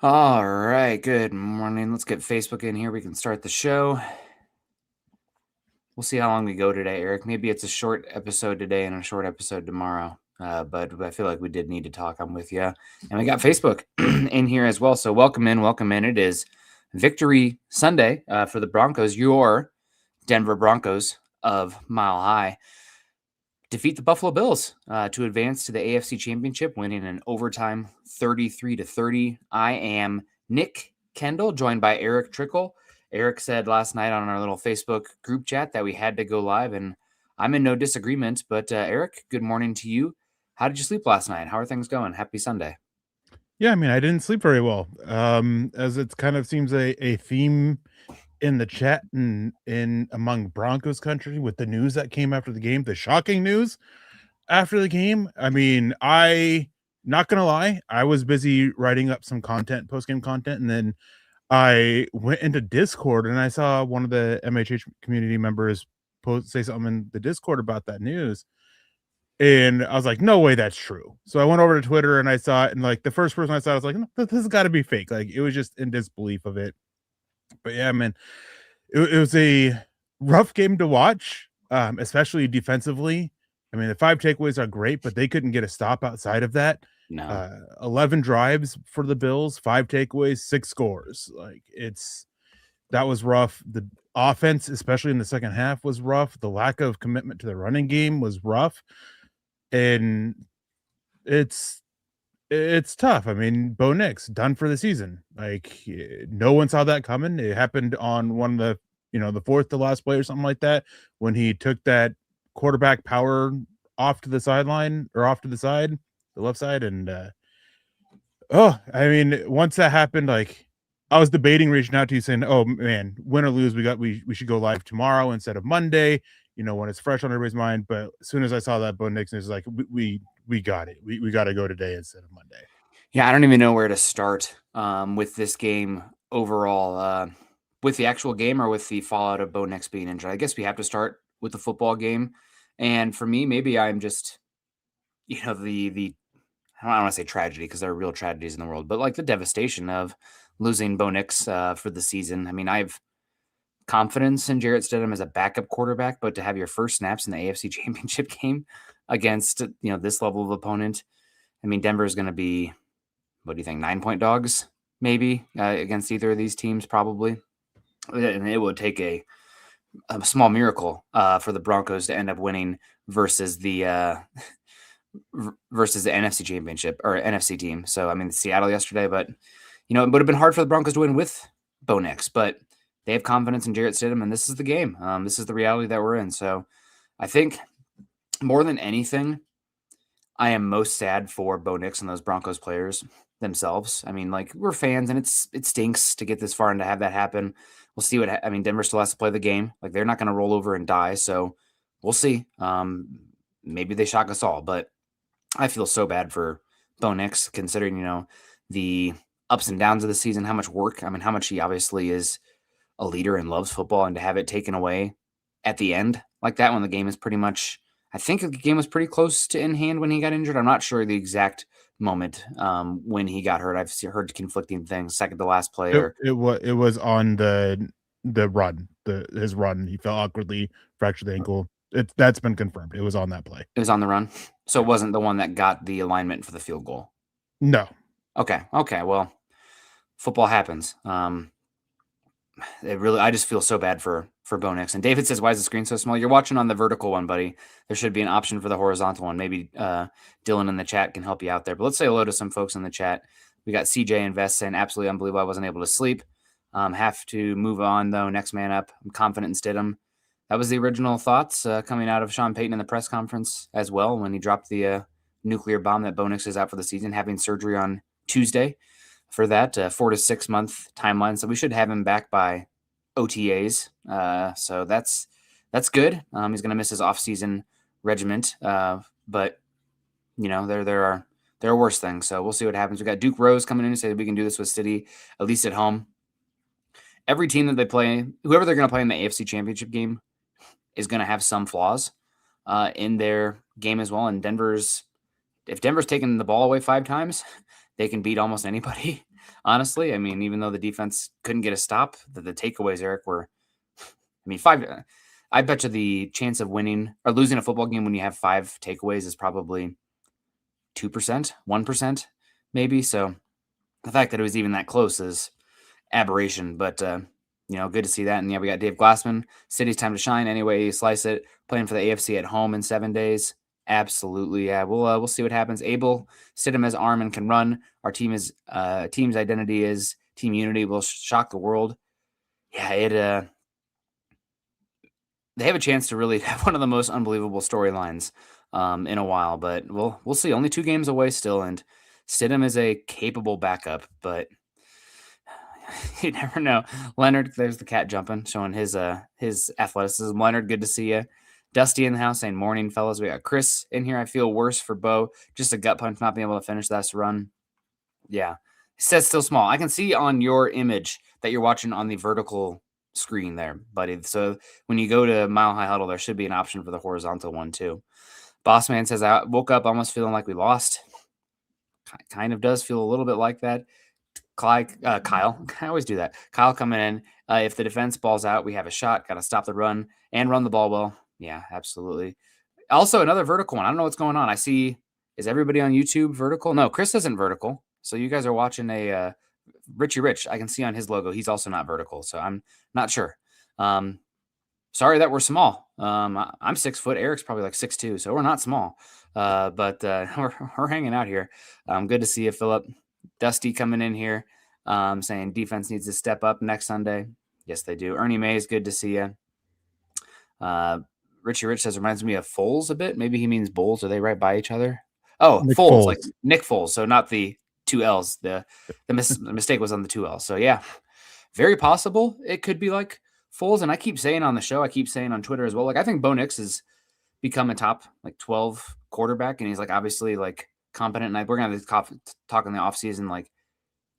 All right, good morning. Let's get Facebook in here. We can start the show. We'll see how long we go today, Eric. Maybe it's a short episode today and a short episode tomorrow. But I feel like we did need to talk. I'm with you. And we got Facebook in here as well. So welcome in, welcome in. It is Victory Sunday for the Broncos. Your Denver Broncos of Mile High defeat the Buffalo Bills to advance to the AFC Championship, winning in overtime 33-30. I am Nick Kendall, joined by Eric Trickle. Eric said last night on our little Facebook group chat that we had to go live, and I'm in no disagreement. But Eric, good morning to you. How did you sleep last night? How are things going? Happy Sunday. Yeah, I mean, I didn't sleep very well. As it kind of seems a theme in the chat and in among Broncos country with the news that came after the game, the shocking news after the game. I mean, not gonna lie, I was busy writing up some content, post-game content, and then I went into Discord and I saw one of the MHH community members say something in the Discord about that news. And I was like, no way that's true. So I went over to Twitter and I saw it. And like the first person I saw, I was like, no, this has got to be fake. Like it was just in disbelief of it. But yeah, man, it was a rough game to watch, especially defensively. I mean, the 5 takeaways are great, but they couldn't get a stop outside of that. No. 11 drives for the Bills, 5 takeaways, 6 scores. Like that was rough. The offense, especially in the second half, was rough. The lack of commitment to the running game was rough. And it's tough. I mean, Bo Nix done for the season. Like no one saw that coming. It happened on one of the fourth to last play or something like that when he took that quarterback power off to the sideline or off to the side, the left side, and I mean, once that happened, like I was debating reaching out to you saying, "Oh man, win or lose, we should go live tomorrow instead of Monday." When it's fresh on everybody's mind. But as soon as I saw that Bo Nix, it's like we got it. We got to go today instead of Monday. Yeah, I don't even know where to start with this game overall. With the actual game or with the fallout of Bo Nix being injured? I guess we have to start with the football game. And for me, maybe I'm just, the I don't want to say tragedy because there are real tragedies in the world, but like the devastation of losing Bo Nix for the season. I mean, I have confidence in Jarrett Stidham as a backup quarterback, but to have your first snaps in the AFC Championship game against this level of opponent, I mean, Denver is going to be, what do you think, 9-point dogs maybe against either of these teams probably, and it would take a small miracle for the Broncos to end up winning versus the NFC Championship or NFC team. So I mean, Seattle yesterday, but it would have been hard for the Broncos to win with Bo Nix, but they have confidence in Jarrett Stidham, and this is the game. This is the reality that we're in. So I think more than anything, I am most sad for Bo Nix and those Broncos players themselves. I mean, like we're fans, and it stinks to get this far and to have that happen. We'll see I mean, Denver still has to play the game. Like they're not going to roll over and die. So we'll see. Maybe they shock us all, but I feel so bad for Bo Nix considering, the ups and downs of the season, how much work, I mean, how much he obviously is a leader and loves football, and to have it taken away at the end like that when the game is pretty much, I think the game was pretty close to in hand when he got injured. I'm not sure the exact moment when he got hurt. I've heard conflicting things, second to last play or It was on the run, his run. He fell awkwardly, fractured the ankle. That's been confirmed. It was on that play. it was on the run. So it wasn't the one that got the alignment for the field goal. No. Okay. Well, football happens. I just feel so bad for Bo Nix. And David says, why is the screen so small? You're watching on the vertical one, buddy. There should be an option for the horizontal one. Maybe Dylan in the chat can help you out there. But let's say hello to some folks in the chat. We got CJ Invest saying, absolutely unbelievable. I wasn't able to sleep. Have to move on, though. Next man up. I'm confident in Stidham. That was the original thoughts coming out of Sean Payton in the press conference as well when he dropped the nuclear bomb that Bo Nix is out for the season, having surgery on Tuesday for that 4 to 6 month timeline. So we should have him back by OTAs. So that's good. He's going to miss his off-season regiment. But there are worse things. So we'll see what happens. We got Duke Rose coming in and say that we can do this with City, at least at home. Every team that they play, whoever they're going to play in the AFC Championship game is going to have some flaws in their game as well. And if Denver's taken the ball away 5 times, they can beat almost anybody. honestly. I mean, even though the defense couldn't get a stop, the takeaways, Eric, were, I mean, I bet you the chance of winning or losing a football game when you have 5 takeaways is probably 2%, 1%, maybe. So the fact that it was even that close is aberration, but good to see that. And yeah, we got Dave Glassman. City's time to shine. Anyway, you slice it. Playing for the AFC at home in 7 days. Absolutely, yeah. We'll see what happens. Abel Stidham has arm and can run. Our team's identity is team unity. Will shock the world. Yeah, they have a chance to really have one of the most unbelievable storylines in a while, but we'll see. Only 2 games away still, and Stidham is a capable backup, but you never know. Leonard, there's the cat jumping, showing his athleticism. Leonard, good to see you. Dusty in the house saying, morning, fellas. We got Chris in here. I feel worse for Bo. Just a gut punch, not being able to finish that run. Yeah. It says still small. I can see on your image that you're watching on the vertical screen there, buddy. So when you go to Mile High Huddle, there should be an option for the horizontal one too. Bossman says, I woke up almost feeling like we lost. Kind of does feel a little bit like that. Kyle, I always do that. Kyle coming in. If the defense balls out, we have a shot. Got to stop the run and run the ball well. Yeah, absolutely. Also, another vertical one. I don't know what's going on. I see. Is everybody on YouTube vertical? No, Chris isn't vertical. So you guys are watching a Richie Rich. I can see on his logo. He's also not vertical. So I'm not sure. Sorry that we're small. I'm 6 foot. Eric's probably like 6'2", so we're not small. But we're hanging out here. Good to see you, Philip. Dusty coming in here, saying defense needs to step up next Sunday. Yes, they do. Ernie Mays, good to see you. Richie Rich says, reminds me of Foles a bit. Maybe he means Bulls. Are they right by each other? Oh, Nik Foles, like Nick Foles. So not the 2 L's. The mistake was on the 2 L's. So yeah, very possible it could be like Foles. And I keep saying on the show, I keep saying on Twitter as well, like I think Bo Nix has become a top like 12 quarterback, and he's like obviously like competent. And we're gonna talk in the offseason, like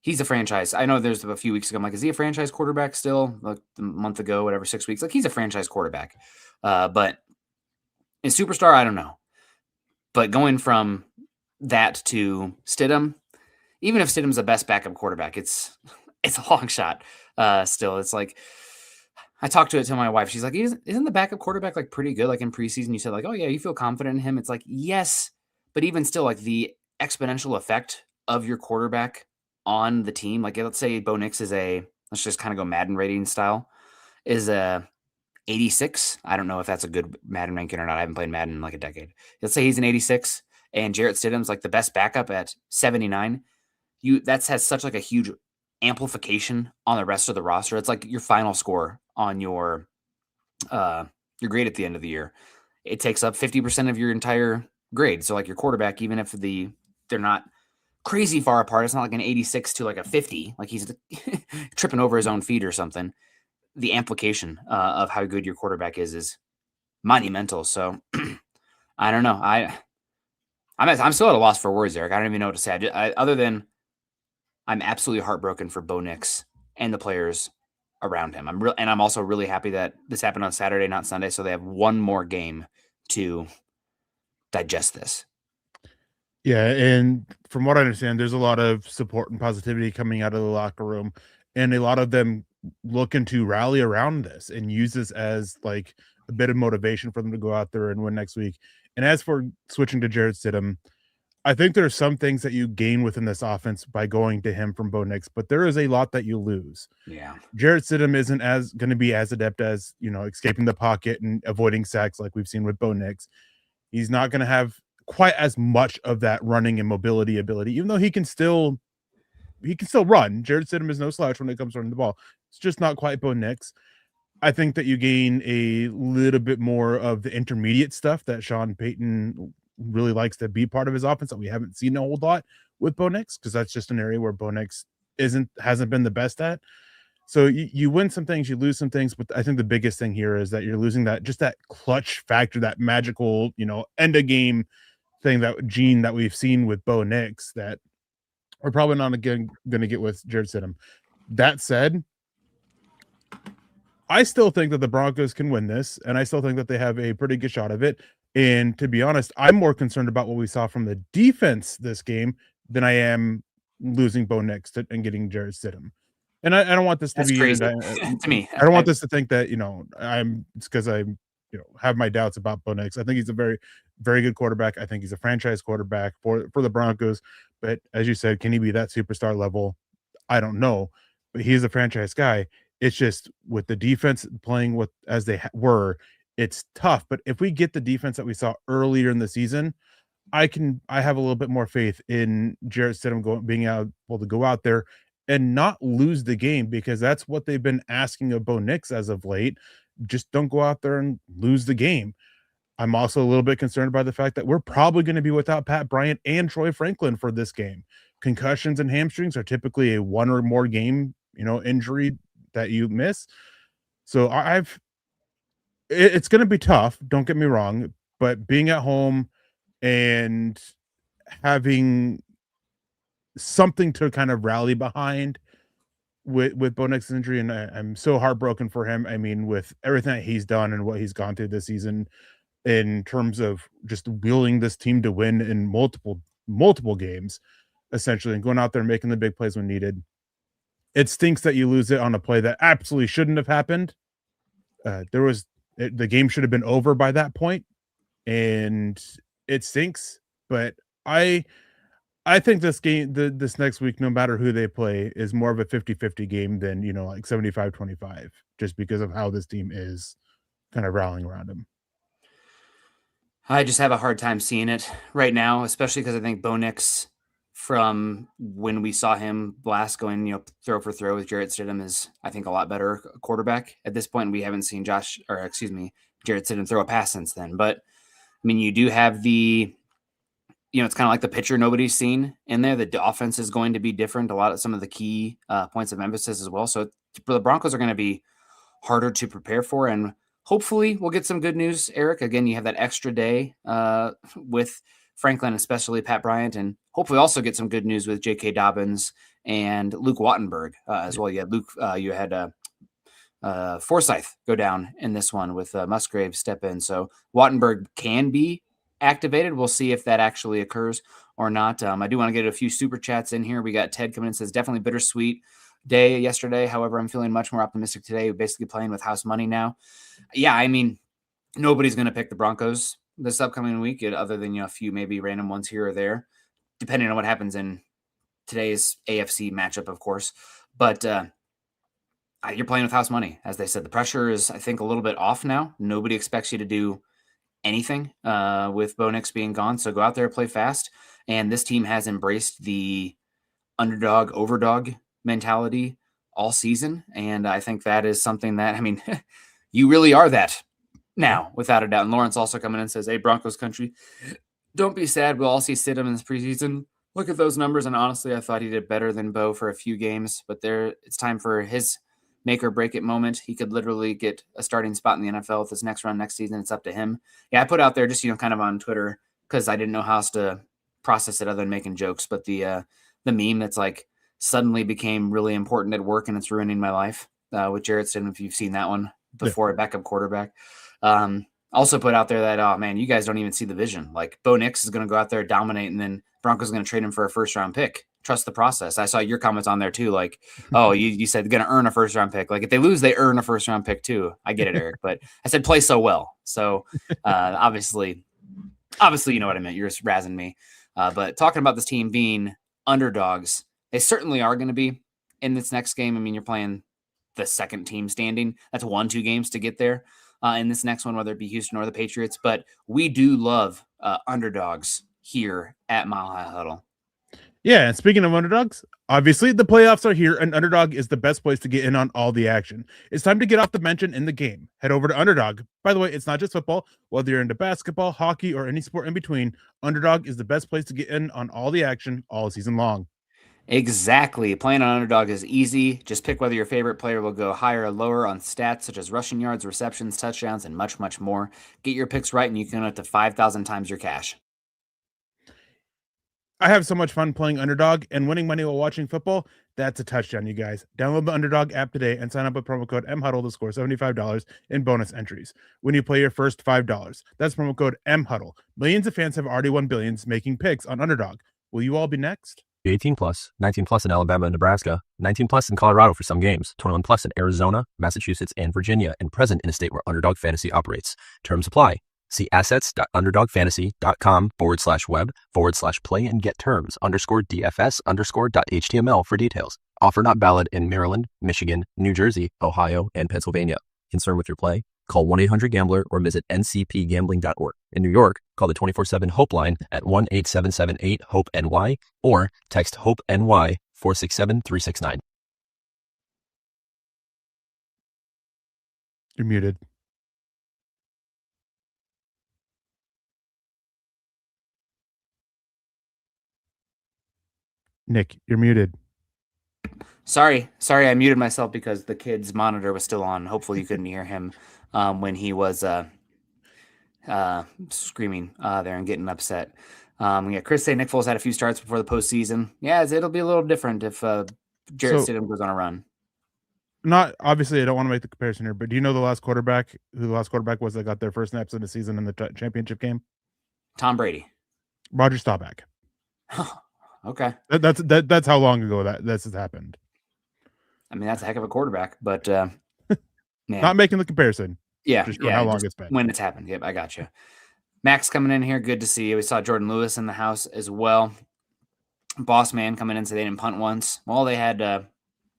he's a franchise. I know there's a few weeks ago, I'm like, is he a franchise quarterback still? Like a month ago, whatever, 6 weeks. Like he's a franchise quarterback. But in superstar, I don't know. But going from that to Stidham, even if Stidham's the best backup quarterback, it's a long shot. Still, it's like I talked to my wife. She's like, isn't the backup quarterback like pretty good? Like in preseason, you said like, oh yeah, you feel confident in him. It's like, yes, but even still, like the exponential effect of your quarterback on the team. Like let's say Bo Nix is let's just kind of go Madden rating style, is a 86. I don't know if that's a good Madden ranking or not. I haven't played Madden in like a decade. Let's say he's an 86 and Jarrett Stidham's like the best backup at 79. That has such like a huge amplification on the rest of the roster. It's like your final score on your grade at the end of the year. It takes up 50% of your entire grade. So like your quarterback, even if they're not crazy far apart, it's not like an 86 to like a 50, like he's tripping over his own feet or something. The implication of how good your quarterback is monumental. So I don't know. I'm still at a loss for words, Eric. I don't even know what to say. Other than I'm absolutely heartbroken for Bo Nix and the players around him. I'm also really happy that this happened on Saturday, not Sunday. So they have one more game to digest this. Yeah, and from what I understand, there's a lot of support and positivity coming out of the locker room, and a lot of them looking to rally around this and use this as like a bit of motivation for them to go out there and win next week. And as for switching to Jarrett Stidham, I think there are some things that you gain within this offense by going to him from Bo Nix, but there is a lot that you lose. Yeah. Jarrett Stidham isn't going to be as adept as, escaping the pocket and avoiding sacks like we've seen with Bo Nix. He's not going to have quite as much of that running and mobility ability, even though he can still run. Jarrett Stidham is no slouch when it comes to running the ball. It's just not quite Bo Nix. I think that you gain a little bit more of the intermediate stuff that Sean Payton really likes to be part of his offense that we haven't seen a whole lot with Bo Nix, because that's just an area where Bo Nix hasn't been the best at. So you win some things, you lose some things, but I think the biggest thing here is that you're losing that clutch factor, that magical, end of game thing, that gene that we've seen with Bo Nix that we're probably not again going to get with Jarrett Stidham. That said, I still think that the Broncos can win this, and I still think that they have a pretty good shot of it. And to be honest, I'm more concerned about what we saw from the defense this game than I am losing Bo Nix and getting Jarrett Stidham. And I don't want this to That's be crazy to me. I don't want this to think that, it's because I have my doubts about Bo Nix. I think he's a very, very good quarterback. I think he's a franchise quarterback for the Broncos. But as you said, can he be that superstar level? I don't know. But he's a franchise guy. It's just with the defense playing with as they were, it's tough. But if we get the defense that we saw earlier in the season, I have a little bit more faith in Jarrett Stidham being able to go out there and not lose the game, because that's what they've been asking of Bo Nix as of late. Just don't go out there and lose the game. I'm also a little bit concerned by the fact that we're probably going to be without Pat Bryant and Troy Franklin for this game. Concussions and hamstrings are typically a one or more game, injury that you miss. So it's going to be tough. Don't get me wrong, but being at home and having something to kind of rally behind with Bo Nix's injury, and I'm so heartbroken for him. I mean, with everything that he's done and what he's gone through this season in terms of just wheeling this team to win in multiple games, essentially, and going out there and making the big plays when needed. It stinks that you lose it on a play that absolutely shouldn't have happened. The game should have been over by that point, and it stinks. But I think this game, this next week, no matter who they play, is more of a 50-50 game than, like 75-25, just because of how this team is kind of rallying around him. I just have a hard time seeing it right now, especially because I think Bo Nix, from when we saw him last going, throw for throw with Jarrett Stidham, is, I think, a lot better quarterback at this point. We haven't seen Jarrett Stidham throw a pass since then. But, I mean, you do have it's kind of like the pitcher nobody's seen in there. The offense is going to be different. Some of the key points of emphasis as well. So the Broncos are going to be harder to prepare for, and hopefully we'll get some good news, Eric. Again, you have that extra day with Franklin, especially Pat Bryant, and hopefully also get some good news with J.K. Dobbins and Luke Wattenberg as well. You had Forsythe go down in this one with Musgrave step in. So Wattenberg can be activated. We'll see if that actually occurs or not. I do want to get a few super chats in here. We got Ted coming in, says definitely bittersweet day yesterday. However, I'm feeling much more optimistic today. We're basically playing with house money now. Yeah, I mean, nobody's going to pick the Broncos this upcoming week, other than a few maybe random ones here or there, depending on what happens in today's AFC matchup, of course. But you're playing with house money, as they said. The pressure is, I think, a little bit off now. Nobody expects you to do anything with Bo Nix being gone. So go out there, play fast. And this team has embraced the underdog, overdog mentality all season. And I think that is something that, I mean, you really are that now, without a doubt. And Lawrence also coming in and says, hey, Broncos country, don't be sad. We'll all see Stidham in this preseason. Look at those numbers. And honestly, I thought he did better than Bo for a few games, but it's time for his make or break it moment. He could literally get a starting spot in the NFL with his next run next season. It's up to him. Yeah, I put out there just, kind of on Twitter, because I didn't know how else to process it other than making jokes. But the meme that's like suddenly became really important at work and it's ruining my life with Jarrett Stidham, if you've seen that one before, a backup quarterback. Also put out there that, oh man, you guys don't even see the vision. Like Bo Nix is going to go out there, dominate, and then Broncos going to trade him for a first-round pick. Trust the process. I saw your comments on there too. Like, oh, you said going to earn a first-round pick. Like if they lose, they earn a first-round pick too. I get it, Eric, but I said play so well. So obviously, you know what I meant. You're just razzing me. But talking about this team being underdogs, they certainly are going to be in this next game. I mean, you're playing the second team standing. That's 1-2 games to get there in this next one, whether it be Houston or the Patriots. But we do love underdogs here at Mile High Huddle. Yeah, and speaking of underdogs, obviously the playoffs are here, and Underdog is the best place to get in on all the action. It's time to get off the mention in the game. Head over to Underdog. By the way, it's not just football. Whether you're into basketball, hockey, or any sport in between, Underdog is the best place to get in on all the action all season long. Exactly. Playing on Underdog is easy. Just pick whether your favorite player will go higher or lower on stats such as rushing yards, receptions, touchdowns, and much, much more. Get your picks right and you can win up to 5,000 times your cash. I have so much fun playing Underdog, and winning money while watching football, that's a touchdown, you guys. Download the Underdog app today and sign up with promo code MHUDDLE to score $75 in bonus entries when you play your first $5. That's promo code MHUDDLE. Millions of fans have already won billions making picks on Underdog. Will you all be next? 18 plus, 19 plus in Alabama and Nebraska, 19 plus in Colorado for some games, 21 plus in Arizona, Massachusetts, and Virginia, and present in a state where Underdog Fantasy operates. Terms apply. See assets.underdogfantasy.com/web/play and get terms _DFS_.html for details. Offer not valid in Maryland, Michigan, New Jersey, Ohio, and Pennsylvania. Concerned with your play? Call 1-800-GAMBLER or visit ncpgambling.org. In New York, call the 24/7 HOPE line at 1-877-8-HOPE-NY or text HOPE-NY 467-369. You're muted. Nick, you're muted. Sorry, I muted myself because the kid's monitor was still on. Hopefully you couldn't hear him when he was screaming there and getting upset. Chris say Nick Foles had a few starts before the postseason. Yeah, it'll be a little different if Jarrett Stidham goes on a run. Not obviously, I don't want to make the comparison here, but do you know who the last quarterback was that got their first snaps of the season in the championship game? Tom Brady. Roger Staubach. Okay. That's how long ago this has happened. I mean, that's a heck of a quarterback, but not making the comparison. Yeah, just how long it's been. When it's happened. Yep, I got you. Max coming in here, good to see you. We saw Jordan Lewis in the house as well. Boss man coming in, so they didn't punt once. Well, they had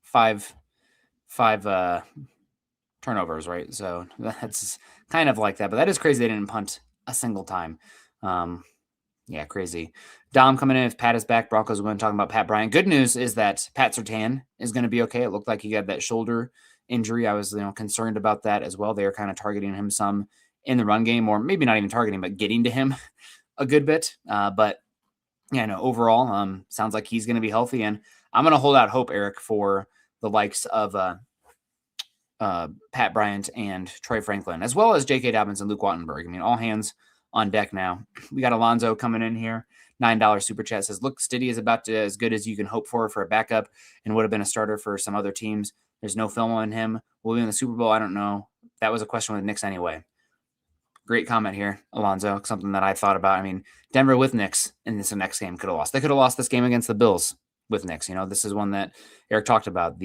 five turnovers, right? So that's kind of like that, but that is crazy. They didn't punt a single time. Yeah, crazy. Dom coming in. If Pat is back, Broncos are going to talk about Pat Bryant. Good news is that Pat Surtain is going to be okay. It looked like he got that shoulder injury. I was concerned about that as well. They are kind of targeting him some in the run game, or maybe not even targeting, but getting to him a good bit. But yeah, no, overall, sounds like he's going to be healthy. And I'm going to hold out hope, Eric, for the likes of Pat Bryant and Troy Franklin, as well as J.K. Dobbins and Luke Wattenberg. I mean, all hands on deck now. We got Alonzo coming in here. $9 super chat says, look, Stiddy is about to as good as you can hope for a backup and would have been a starter for some other teams. There's no film on him. Will he win the Super Bowl? I don't know. That was a question with Knicks anyway. Great comment here, Alonzo. Something that I thought about. I mean, Denver with Knicks in this next game could have lost. They could have lost this game against the Bills with Knicks. This is one that Eric talked about.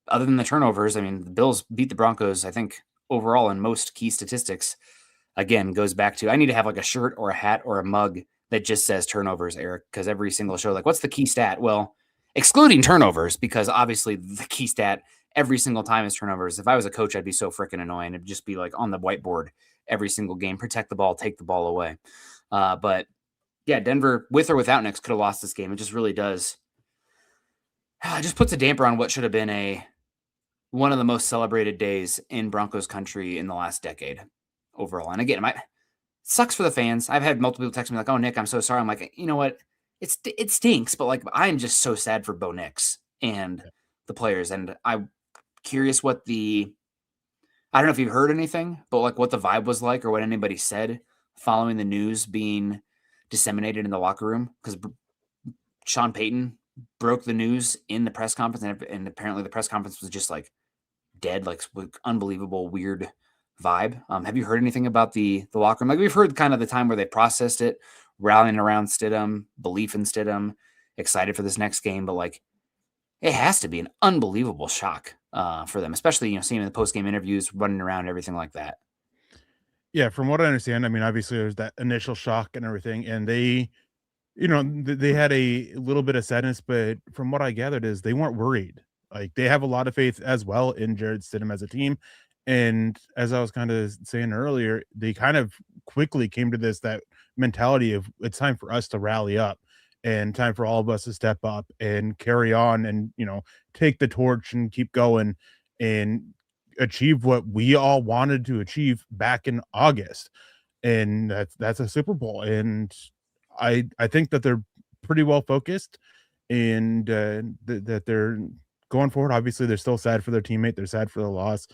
Other than the turnovers, I mean, the Bills beat the Broncos, I think, overall in most key statistics. Again, goes back to, I need to have like a shirt or a hat or a mug that just says turnovers, Eric, because every single show, like, what's the key stat? Well, excluding turnovers, because obviously the key stat every single time is turnovers. If I was a coach, I'd be so freaking annoying. It'd just be like on the whiteboard every single game, protect the ball, take the ball away. But yeah, Denver, with or without Knicks, could have lost this game. It just really does. It just puts a damper on what should have been one of the most celebrated days in Broncos country in the last decade overall. And again, it sucks for the fans. I've had multiple people text me like, oh, Nick, I'm so sorry. I'm like, you know what? It stinks, but like, I'm just so sad for Bo Nix and the players. And I'm curious I don't know if you've heard anything, but like what the vibe was like or what anybody said following the news being disseminated in the locker room, because Sean Payton broke the news in the press conference, and apparently the press conference was just like dead, like with unbelievable weird vibe. Have you heard anything about the locker room? Like, we've heard kind of the time where they processed it, rallying around Stidham, belief in Stidham, excited for this next game, but like, it has to be an unbelievable shock for them, especially seeing in the post-game interviews, running around, everything like that. Yeah, from what I understand, I mean, obviously there's that initial shock and everything, and they had a little bit of sadness, but from what I gathered is they weren't worried. Like, they have a lot of faith as well in Jarrett Stidham as a team. And as I was kind of saying earlier, they kind of quickly came to that mentality of, it's time for us to rally up and time for all of us to step up and carry on and, take the torch and keep going and achieve what we all wanted to achieve back in August. And that's a Super Bowl. And I think that they're pretty well focused and that they're going forward. Obviously, they're still sad for their teammate. They're sad for the loss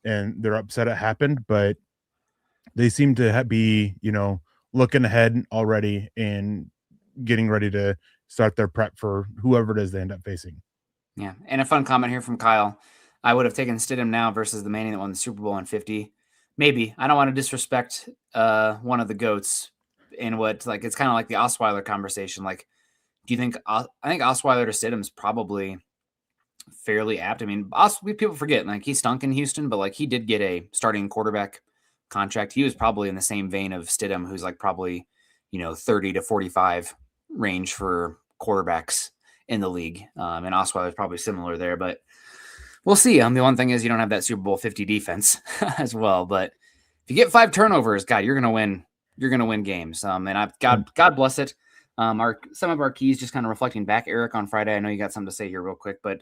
and they're upset it happened, but they seem to be, looking ahead already and getting ready to start their prep for whoever it is they end up facing. Yeah. And a fun comment here from Kyle. I would have taken Stidham now versus the Manning that won the Super Bowl in 50. Maybe. I don't want to disrespect one of the GOATs in what, like, it's kind of like the Osweiler conversation. Like, Do you think, I think Osweiler to Stidham's probably fairly apt. I mean, people forget, like, he stunk in Houston, but like he did get a starting quarterback contract. He was probably in the same vein of Stidham, who's like probably, 30 to 45 range for quarterbacks in the league. And Osweiler is probably similar there, but we'll see. The one thing is you don't have that Super Bowl 50 defense as well. But if you get 5 turnovers, God, you're gonna win. You're gonna win games. And God bless it. Some of our keys, just kind of reflecting back, Eric, on Friday. I know you got something to say here real quick, but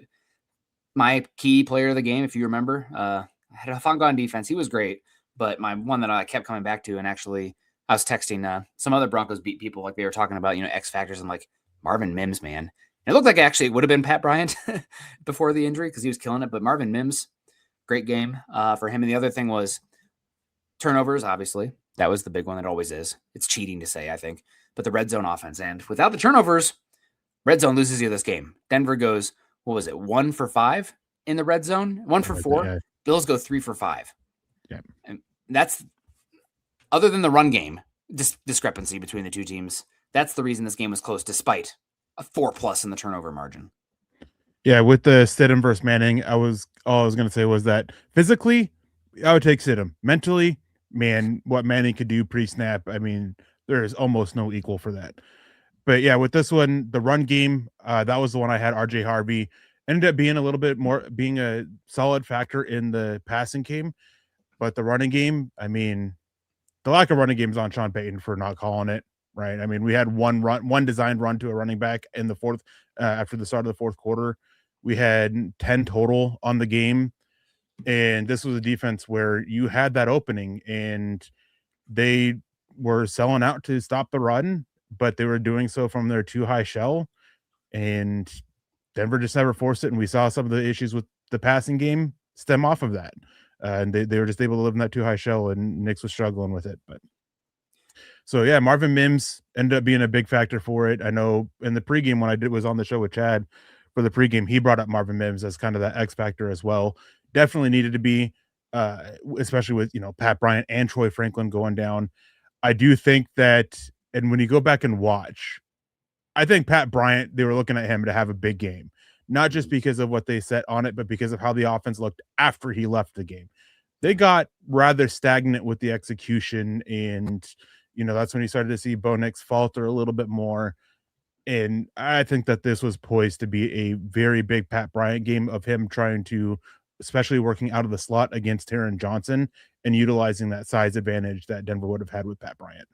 my key player of the game, if you remember, I had a Fangon defense. He was great, but my one that I kept coming back to, and actually I was texting some other Broncos beat people, like they were talking about, X factors, and like Marvin Mims, man. And it looked like actually it would have been Pat Bryant before the injury because he was killing it, but Marvin Mims, great game for him. And the other thing was turnovers, obviously. That was the big one. That always is. It's cheating to say, I think, but the red zone offense. And without the turnovers, red zone loses you this game. Denver goes, what was it, 1 for 5 in the red zone? 1 for 4. Yeah. Bills go 3 for 5. Yeah. And that's, other than the run game discrepancy between the two teams, that's the reason this game was close, despite a 4+ in the turnover margin. Yeah, with the Stidham versus Manning, all I was going to say was that physically, I would take Stidham. Mentally, man, what Manning could do pre-snap, I mean, there is almost no equal for that. But yeah, with this one, the run game, that was the one I had. RJ Harvey ended up being a little bit more, being a solid factor in the passing game. But the running game, I mean, the lack of running game is on Sean Payton for not calling it, right? I mean, we had one designed run to a running back in the fourth, after the start of the fourth quarter. We had 10 total on the game. And this was a defense where you had that opening and they were selling out to stop the run, but they were doing so from their too high shell, and Denver just never forced it. And we saw some of the issues with the passing game stem off of that. And they were just able to live in that too high shell, and Nix was struggling with it. But so yeah, Marvin Mims ended up being a big factor for it. I know in the pregame when I was on the show with Chad for the pregame, he brought up Marvin Mims as kind of that X factor as well. Definitely needed to be, especially with, Pat Bryant and Troy Franklin going down. I do think that, and when you go back and watch, I think Pat Bryant, they were looking at him to have a big game, not just because of what they set on it, but because of how the offense looked after he left the game. They got rather stagnant with the execution, and, that's when you started to see Bo Nix falter a little bit more. And I think that this was poised to be a very big Pat Bryant game of him trying to, especially working out of the slot against Taron Johnson and utilizing that size advantage that Denver would have had with Pat Bryant.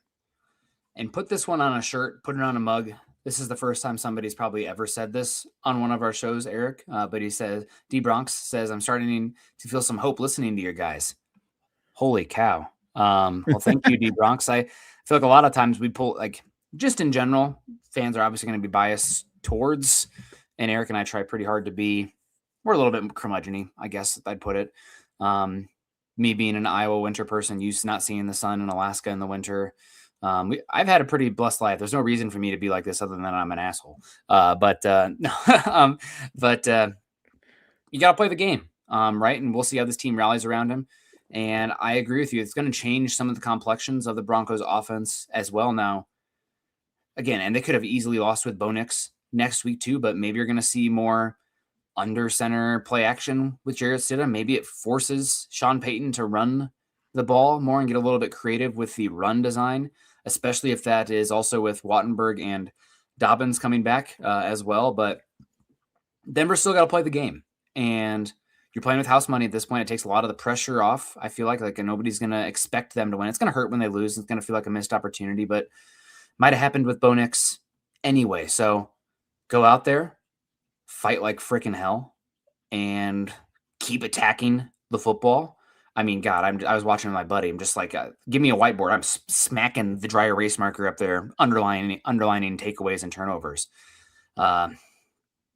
And put this one on a shirt, put it on a mug. This is the first time somebody's probably ever said this on one of our shows, Eric. But he says, D Bronx says, I'm starting to feel some hope listening to your guys. Holy cow. Well, thank you, D Bronx. I feel like a lot of times we pull, like, just in general, fans are obviously going to be biased towards, and Eric and I try pretty hard to be, we're a little bit curmudgeon-y, I guess I'd put it. Me being an Iowa winter person, used to not seeing the sun in Alaska in the winter. I've had a pretty blessed life. There's no reason for me to be like this other than I'm an asshole. But you got to play the game, right? And we'll see how this team rallies around him. And I agree with you. It's going to change some of the complexions of the Broncos offense as well now. Again, and they could have easily lost with Bo Nix next week too, but maybe you're going to see more under center play action with Jarrett Stidham. Maybe it forces Sean Payton to run the ball more and get a little bit creative with the run design, especially if that is also with Wattenberg and Dobbins coming back as well. But Denver still got to play the game, and you're playing with house money at this point. It takes a lot of the pressure off. I feel like nobody's going to expect them to win. It's going to hurt when they lose. It's going to feel like a missed opportunity, but might have happened with Bo Nix anyway. So go out there, fight like freaking hell, and keep attacking the football. I mean, God, I was watching with my buddy. I'm just like, give me a whiteboard. I'm smacking the dry erase marker up there, underlining takeaways and turnovers.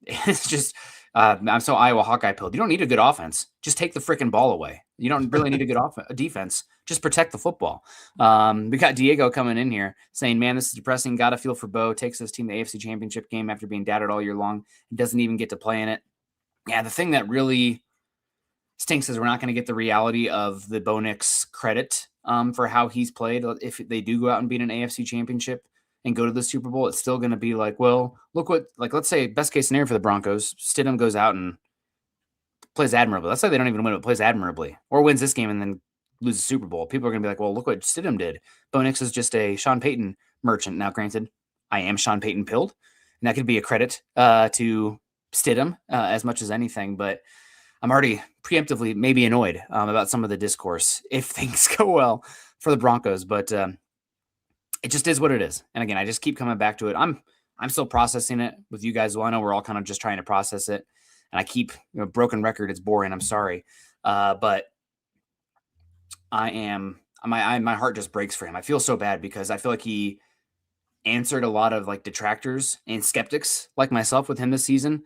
It's just, I'm so Iowa Hawkeye pilled. You don't need a good offense. Just take the freaking ball away. You don't really need a good defense. Just protect the football. We got Diego coming in here saying, man, this is depressing. Got to feel for Bo. Takes his team to the AFC Championship game after being doubted all year long. He doesn't even get to play in it. Yeah, the thing that really stinks is we're not going to get the reality of the Bo Nix credit for how he's played if they do go out and beat an AFC Championship and go to the Super Bowl, it's still going to be like, well, look what, like, let's say best case scenario for the Broncos, Stidham goes out and plays admirably. Let's say they don't even win, but plays admirably, or wins this game and then loses the Super Bowl. People are going to be like, well, look what Stidham did. Bo Nix is just a Sean Payton merchant. Now, granted, I am Sean Payton pilled, and that could be a credit to Stidham as much as anything, but I'm already preemptively maybe annoyed about some of the discourse if things go well for the Broncos, but it just is what it is. And again, I just keep coming back to it. I'm still processing it with you guys. Well, I know we're all kind of just trying to process it, and I keep broken record. It's boring. I'm sorry, but I am. My heart just breaks for him. I feel so bad because I feel like he answered a lot of like detractors and skeptics like myself with him this season.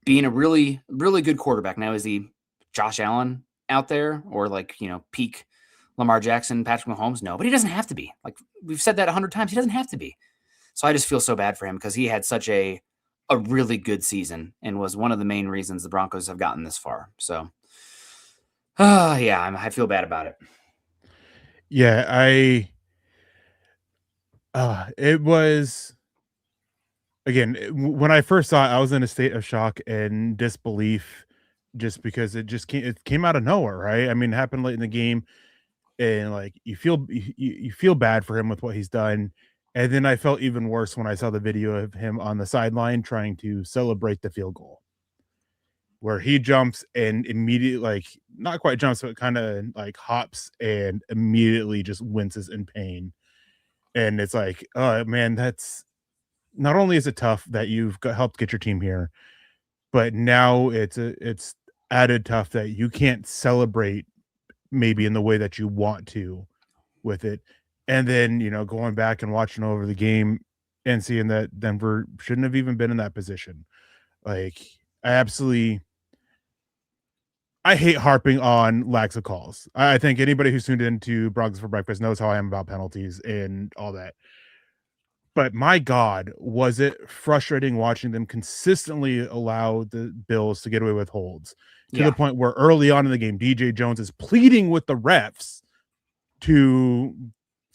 Being a really, really good quarterback. Now, is he Josh Allen out there or like, peak Lamar Jackson, Patrick Mahomes? No, but he doesn't have to be. Like we've said that 100 times. He doesn't have to be. So I just feel so bad for him because he had such a really good season and was one of the main reasons the Broncos have gotten this far. So, I feel bad about it. Yeah, it was. Again, when I first saw it, I was in a state of shock and disbelief just because it came out of nowhere, right? I mean, it happened late in the game and like you feel bad for him with what he's done. And then I felt even worse when I saw the video of him on the sideline trying to celebrate the field goal where he jumps and immediately, like not quite jumps, but kind of like hops and immediately just winces in pain. And it's like, oh man, that's, not only is it tough that you've helped get your team here, but now it's added tough that you can't celebrate maybe in the way that you want to with it. And then, going back and watching over the game and seeing that Denver shouldn't have even been in that position. Like I hate harping on lacks of calls. I think anybody who's tuned into Broncos for Breakfast knows how I am about penalties and all that. But my God, was it frustrating watching them consistently allow the Bills to get away with holds to the point where early on in the game, DJ Jones is pleading with the refs to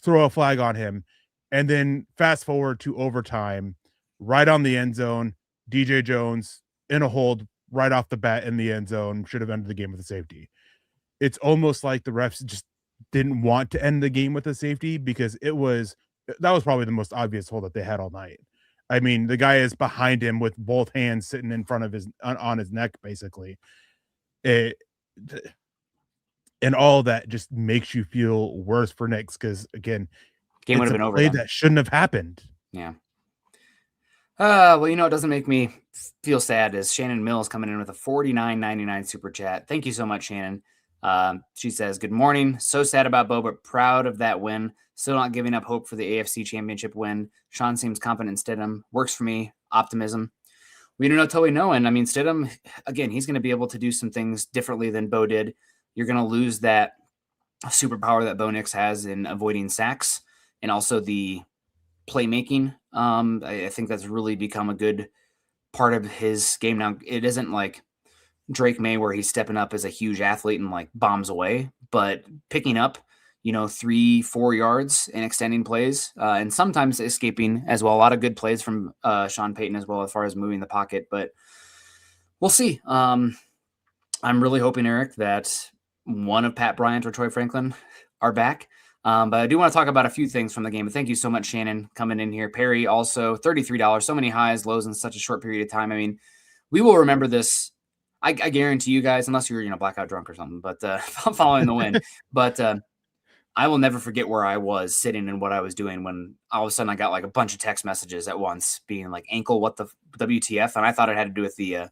throw a flag on him. And then fast forward to overtime, right on the end zone, DJ Jones in a hold right off the bat in the end zone, should have ended the game with a safety. It's almost like the refs just didn't want to end the game with a safety because that was probably the most obvious hold that they had all night. I mean, the guy is behind him with both hands sitting in front of on his neck, basically. And all that just makes you feel worse for Knicks because, again, game would have been over. That shouldn't have happened. Yeah. Well, it doesn't make me feel sad is Shannon Mills coming in with a $49.99 super chat. Thank you so much, Shannon. She says, good morning. So sad about Bo, but proud of that win. Still not giving up hope for the AFC Championship win. Sean seems confident in Stidham. Works for me. Optimism. We don't know till we know. And I mean, Stidham, again, he's going to be able to do some things differently than Bo did. You're going to lose that superpower that Bo Nix has in avoiding sacks and also the playmaking. I think that's really become a good part of his game. Now, it isn't like Drake May where he's stepping up as a huge athlete and like bombs away, but picking up 3-4 yards and extending plays and sometimes escaping as well. A lot of good plays from Sean Payton as well as far as moving the pocket, but we'll see. I'm really hoping, Eric, that one of Pat Bryant or Troy Franklin are back. But I do want to talk about a few things from the game. But thank you so much, Shannon, coming in here. Perry also $33. So many highs, lows in such a short period of time. I mean, we will remember this. I guarantee you guys, unless you're blackout drunk or something, but following the win. But I will never forget where I was sitting and what I was doing when all of a sudden I got like a bunch of text messages at once being like, ankle, what the WTF? And I thought it had to do with the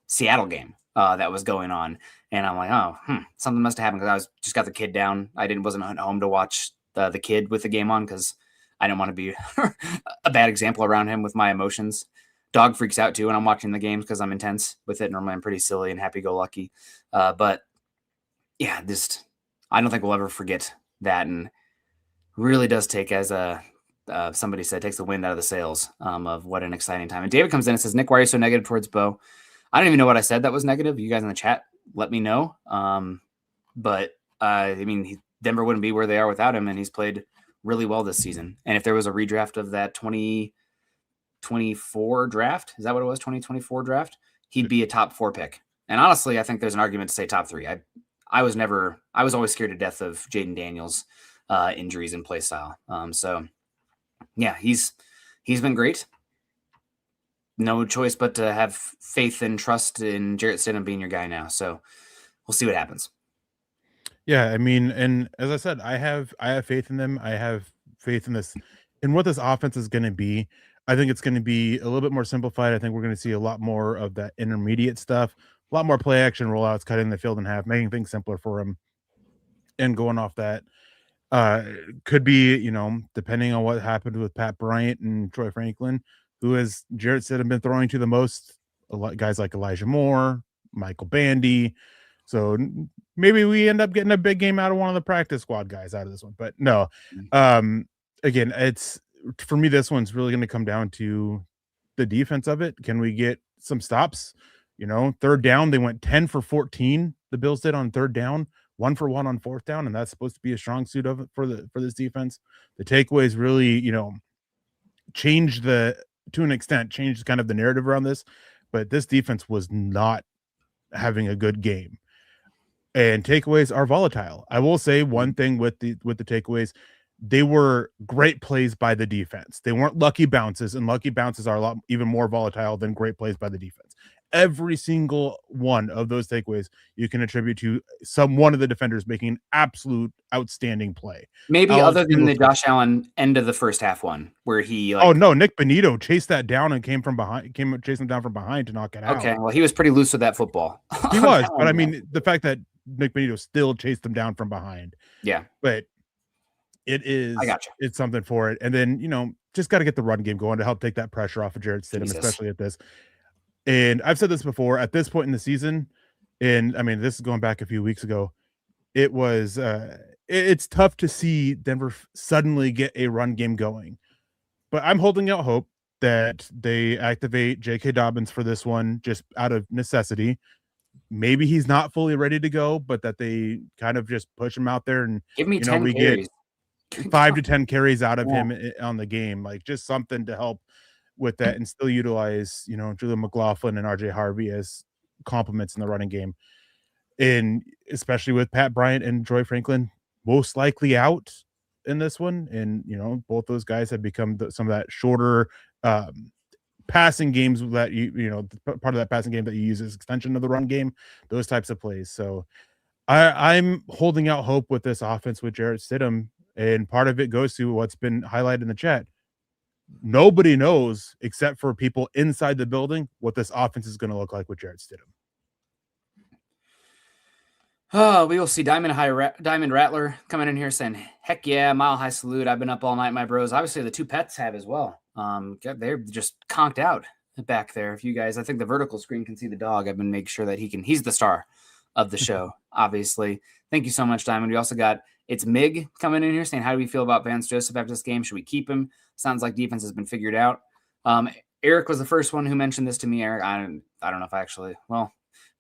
Seattle game that was going on. And I'm like, something must have happened because I was just got the kid down. I wasn't at home to watch the kid with the game on because I didn't want to be a bad example around him with my emotions. Dog freaks out too when I'm watching the games because I'm intense with it. Normally I'm pretty silly and happy-go-lucky. But yeah, I don't think we'll ever forget that, and really does take, as somebody said, takes the wind out of the sails of what an exciting time. And David comes in and says, Nick, why are you so negative towards Bo? I don't even know what I said that was negative. You guys in the chat, let me know. But I mean, Denver wouldn't be where they are without him, and he's played really well this season. And if there was a redraft of that 2024 draft, is that what it was? 2024 draft, he'd be a top 4 pick. And honestly, I think there's an argument to say top 3. I was always scared to death of Jaden Daniels' injuries and play style. So yeah, he's been great. No choice but to have faith and trust in Jarrett Stidham being your guy now. So we'll see what happens. Yeah, I mean, and as I said, I have faith in them. I have faith in this, in what this offense is going to be. I think it's going to be a little bit more simplified. I think we're going to see a lot more of that intermediate stuff, a lot more play action rollouts, cutting the field in half, making things simpler for them, and going off that. Could be, you know, depending on what happened with Pat Bryant and Troy Franklin, who has Jarrett Stidham been throwing to the most, a lot guys like Elijah Moore, Michael Bandy. So maybe we end up getting a big game out of one of the practice squad guys out of this one. But no, again, it's, for me, this one's really going to come down to the defense of it. Can we get some stops? You know, third down, they went 10 for 14. The Bills did on third down, 1 for 1 on fourth down, and that's supposed to be a strong suit of it for this defense. The takeaways really, you know, changed to an extent, changed kind of the narrative around this, but this defense was not having a good game. And takeaways are volatile. I will say one thing with the takeaways, they were great plays by the defense. They weren't lucky bounces, and lucky bounces are a lot even more volatile than great plays by the defense. Every single one of those takeaways you can attribute to one of the defenders making an absolute outstanding play. Maybe other than the Josh Allen end of the first half one, where he oh no, Nik Bonitto chased that down and came chasing him down from behind to knock it out. Okay, well, he was pretty loose with that football. He was, but I mean, the fact that Nik Bonitto still chased him down from behind. Yeah, but it is, it's something for it. And then, you know, just got to get the run game going to help take that pressure off of Jarrett Stidham, especially at this. And I've said this before, at this point in the season, and I mean, this is going back a few weeks ago, it was, it's tough to see Denver suddenly get a run game going. But I'm holding out hope that they activate J.K. Dobbins for this one just out of necessity. Maybe he's not fully ready to go, but that they kind of just push him out there and give me 10 carries. Get 5 to 10 carries out of him on the game, like just something to help with that, and still utilize, you know, Julian McLaughlin and RJ Harvey as complements in the running game. And especially with Pat Bryant and Troy Franklin most likely out in this one. And, you know, both those guys have become some of that shorter passing games that you know, part of that passing game that you use as extension of the run game, those types of plays. So I'm holding out hope with this offense with Jarrett Stidham. And part of it goes to what's been highlighted in the chat. Nobody knows, except for people inside the building, what this offense is going to look like with Jarrett Stidham. Oh, we will see. Diamond Rattler coming in here saying, heck yeah, mile high salute. I've been up all night, my bros. Obviously, the two pets have as well. They're just conked out back there. If you guys, I think the vertical screen can see the dog. I've been making sure that he's the star of the show, obviously. Thank you so much, Diamond. We also got It's Mig coming in here saying, how do we feel about Vance Joseph after this game? Should we keep him? Sounds like defense has been figured out. Eric was the first one who mentioned this to me. Eric, I don't know if I actually, well,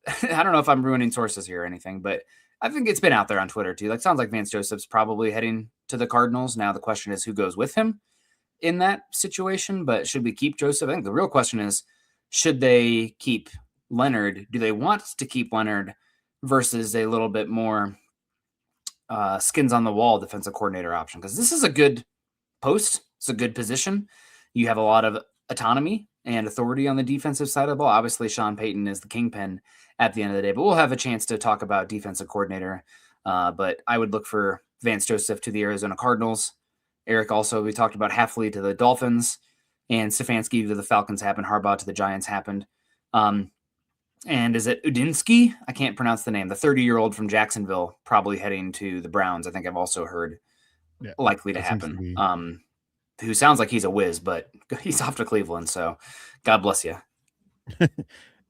I don't know if I'm ruining sources here or anything, but I think it's been out there on Twitter too. Like, sounds like Vance Joseph's probably heading to the Cardinals. Now the question is who goes with him in that situation, but should we keep Joseph? I think the real question is, should they keep Leonard? Do they want to keep Leonard versus a little bit more skins on the wall defensive coordinator option? Because this is a good post. It's a good position. You have a lot of autonomy and authority on the defensive side of the ball. Obviously, Sean Payton is the kingpin at the end of the day, but we'll have a chance to talk about defensive coordinator. But I would look for Vance Joseph to the Arizona Cardinals. Eric also, we talked about Hafley to the Dolphins, and Stefanski to the Falcons happened. Harbaugh to the Giants happened. And is it Udinsky? I can't pronounce the name. The 30-year-old from Jacksonville probably heading to the Browns. I think I've also heard likely to happen. Who sounds like he's a whiz, but he's off to Cleveland. So God bless you.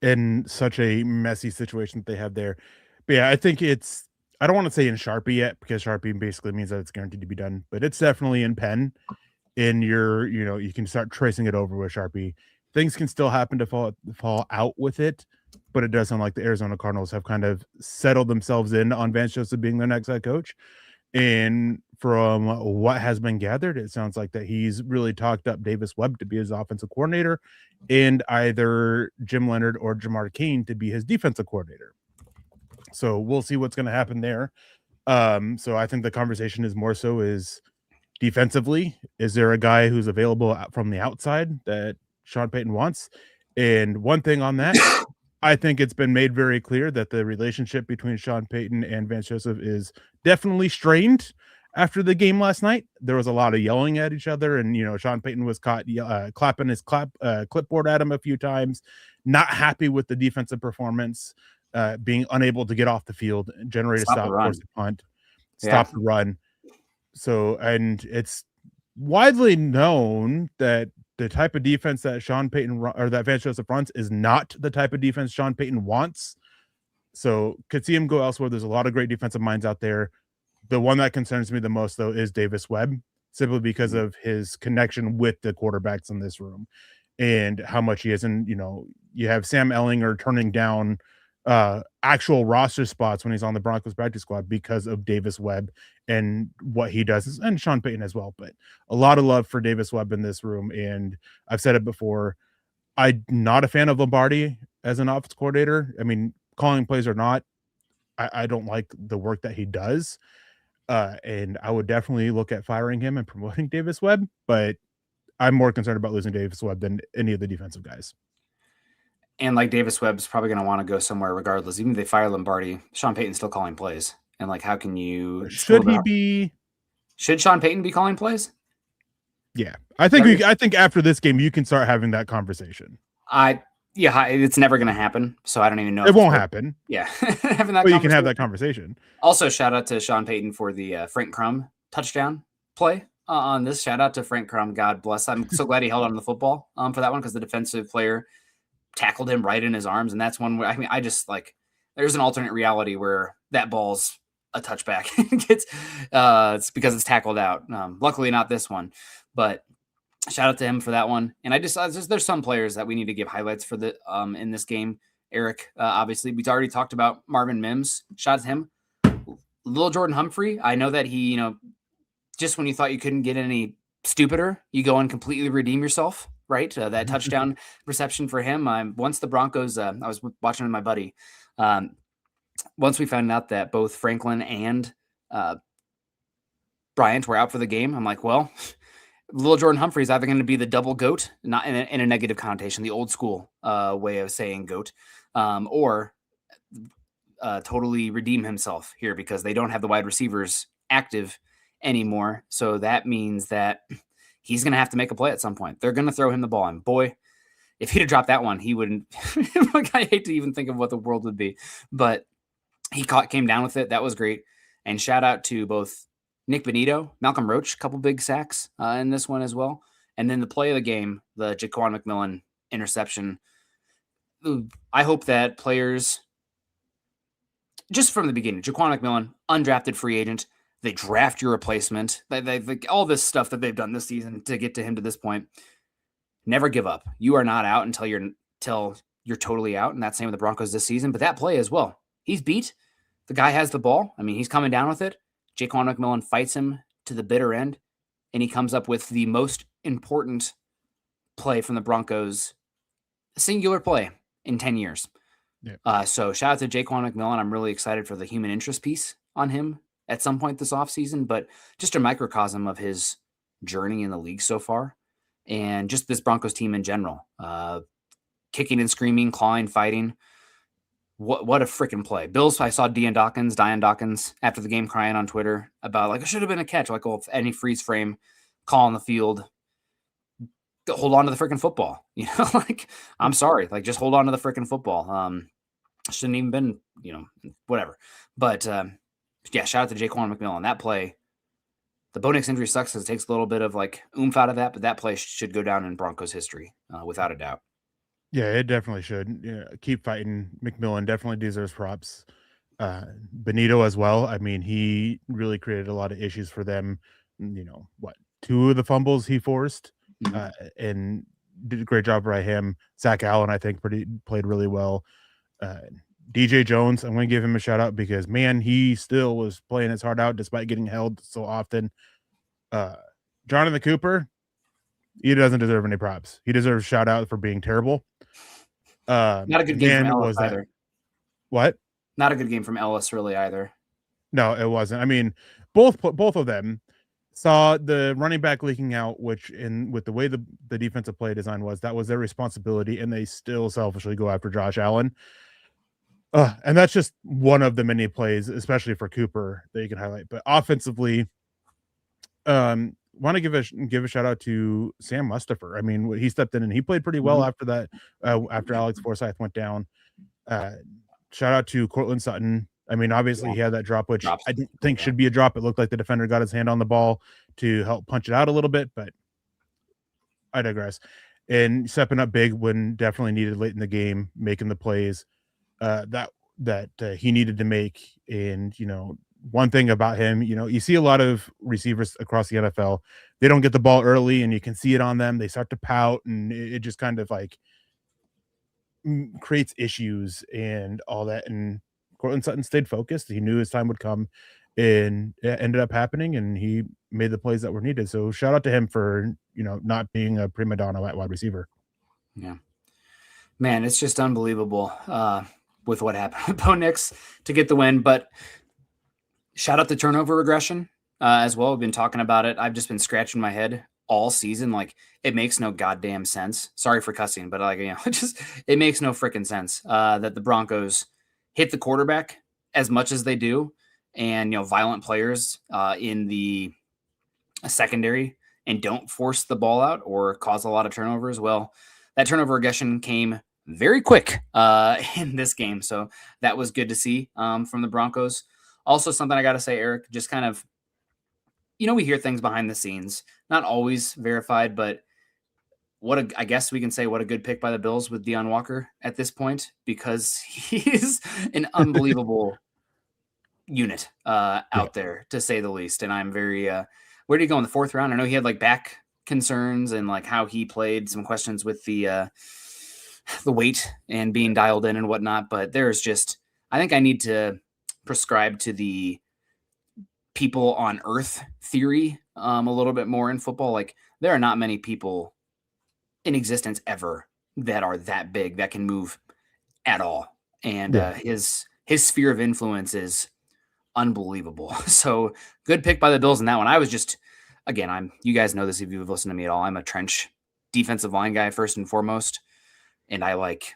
In such a messy situation that they have there. But yeah, I think it's, I don't want to say in Sharpie yet, because Sharpie basically means that it's guaranteed to be done, but it's definitely in pen. In your, you know, you can start tracing it over with Sharpie. Things can still happen to fall out with it, but it does sound like the Arizona Cardinals have kind of settled themselves in on Vance Joseph being their next head coach. And from what has been gathered, it sounds like that he's really talked up Davis Webb to be his offensive coordinator and either Jim Leonard or Jamar Kane to be his defensive coordinator. So we'll see what's going to happen there. So I think the conversation is more so is defensively, is there a guy who's available from the outside that Sean Payton wants? And one thing on that, I think it's been made very clear that the relationship between Sean Payton and Vance Joseph is definitely strained after the game last night. There was a lot of yelling at each other, and Sean Payton was caught clapping his clipboard at him a few times, not happy with the defensive performance, being unable to get off the field, generate a stop, force a punt, stop the run. So, and it's widely known that the type of defense that Sean Payton or that Vance Joseph runs is not the type of defense Sean Payton wants. So could see him go elsewhere. There's a lot of great defensive minds out there. The one that concerns me the most, though, is Davis Webb, simply because of his connection with the quarterbacks in this room and how much he is. And, you have Sam Ehlinger turning down actual roster spots when he's on the Broncos practice squad because of Davis Webb and what he does, and Sean Payton as well. But a lot of love for Davis Webb in this room. And I've said it before, I'm not a fan of Lombardi as an offense coordinator. I mean, calling plays or not, I don't like the work that he does. And I would definitely look at firing him and promoting Davis Webb, but I'm more concerned about losing Davis Webb than any of the defensive guys. And like Davis Webb's probably going to want to go somewhere regardless. Even if they fire Lombardi, Sean Payton's still calling plays. And like, how can you? Should Sean Payton be calling plays? Yeah, I think after this game you can start having that conversation. It's never going to happen. So I don't even know. It won't happen. Yeah, but you can have that conversation. Also, shout out to Sean Payton for the Frank Crum touchdown play on this. Shout out to Frank Crum. God bless. I'm so glad he held on to the football for that one, because the defensive player tackled him right in his arms. And that's one where, I just like, there's an alternate reality where that ball's a touchback. It's because it's tackled out. Luckily not this one, but shout out to him for that one. And there's some players that we need to give highlights for the in this game. Eric, obviously we already talked about Marvin Mims. Shout out to him. Little Jordan Humphrey. I know that he, just when you thought you couldn't get any stupider, you go and completely redeem yourself. Right. That touchdown reception for him. Once the Broncos, I was watching with my buddy. Once we found out that both Franklin and Bryant were out for the game, I'm like, well, little Jordan Humphrey is either going to be the double GOAT, not in a negative connotation, the old school way of saying GOAT, or totally redeem himself here, because they don't have the wide receivers active anymore. So that means that he's going to have to make a play at some point. They're going to throw him the ball. And boy, if he'd have dropped that one, he wouldn't. Like, I hate to even think of what the world would be. But he came down with it. That was great. And shout out to both Nik Bonitto, Malcolm Roach, a couple big sacks in this one as well. And then the play of the game, the Jaquan McMillan interception. I hope that players, just from the beginning, Jaquan McMillan, undrafted free agent, they draft your replacement. They all this stuff that they've done this season to get to him to this point. Never give up. You are not out until you're totally out, and that's the same with the Broncos this season. But that play as well. He's beat. The guy has the ball. I mean, he's coming down with it. Jaquan McMillan fights him to the bitter end, and he comes up with the most important play from the Broncos, singular play in 10 years. Yeah. So shout out to Jaquan McMillan. I'm really excited for the human interest piece on him at some point this offseason, but just a microcosm of his journey in the league so far, and just this Broncos team in general. Kicking and screaming, clawing, fighting. What a freaking play. Bills, I saw Dion Dawkins after the game crying on Twitter about, like, it should have been a catch. Like, well, if any freeze frame call on the field, hold on to the freaking football. Like, I'm sorry. Like, just hold on to the freaking football. Shouldn't even been, whatever. But, yeah, shout out to Jaquan McMillan. That play, the Bo Nix injury sucks because it takes a little bit of like oomph out of that, but that play should go down in Broncos history without a doubt. Yeah, it definitely should. Keep fighting. McMillan definitely deserves props. Bonitto as well. I mean, he really created a lot of issues for them. 2 of the fumbles he forced, and did a great job by him. Zach Allen, I think, played really well. DJ Jones, I'm going to give him a shout out because, man, he still was playing his heart out despite getting held so often. Jonathan Cooper, he doesn't deserve any props. He deserves a shout out for being terrible. Not a good game from Ellis either. What? Not a good game from Ellis really either. No, it wasn't. I mean, both of them saw the running back leaking out, which with the way the defensive play design was, that was their responsibility, and they still selfishly go after Josh Allen. And that's just one of the many plays, especially for Cooper, that you can highlight. But offensively, want to give a shout out to Sam Mustipher. I mean, he stepped in and he played pretty well after that. After Alex Forsyth went down, shout out to Cortland Sutton. I mean, obviously he had that drop, which I didn't think should be a drop. It looked like the defender got his hand on the ball to help punch it out a little bit, but I digress. And stepping up big when definitely needed late in the game, making the plays that he needed to make. And, one thing about him, you see a lot of receivers across the NFL, they don't get the ball early and you can see it on them. They start to pout and it just kind of like creates issues and all that. And Cortland Sutton stayed focused. He knew his time would come and it ended up happening and he made the plays that were needed. So shout out to him for, not being a prima donna at wide receiver. Yeah, man, it's just unbelievable with what happened with Bo Nix to get the win, but shout out to turnover regression as well. We've been talking about it. I've just been scratching my head all season. Like, it makes no goddamn sense. Sorry for cussing, but it makes no freaking sense that the Broncos hit the quarterback as much as they do. And, violent players in the secondary and don't force the ball out or cause a lot of turnovers. Well, that turnover regression came very quick in this game. So that was good to see from the Broncos. Also, something I got to say, Eric, just kind of, we hear things behind the scenes, not always verified, but I guess we can say what a good pick by the Bills with Deion Walker at this point, because he's an unbelievable unit out there, to say the least. And I'm very, where did he go in the fourth round? I know he had like back concerns and like how he played, some questions with the weight and being dialed in and whatnot. But there's just, I think I need to prescribe to the people on earth theory a little bit more in football. Like, there are not many people in existence ever that are that big, that can move at all. And his sphere of influence is unbelievable. So good pick by the Bills in that one. I was just, again, you guys know this if you've listened to me at all. I'm a trench defensive line guy first and foremost. And I like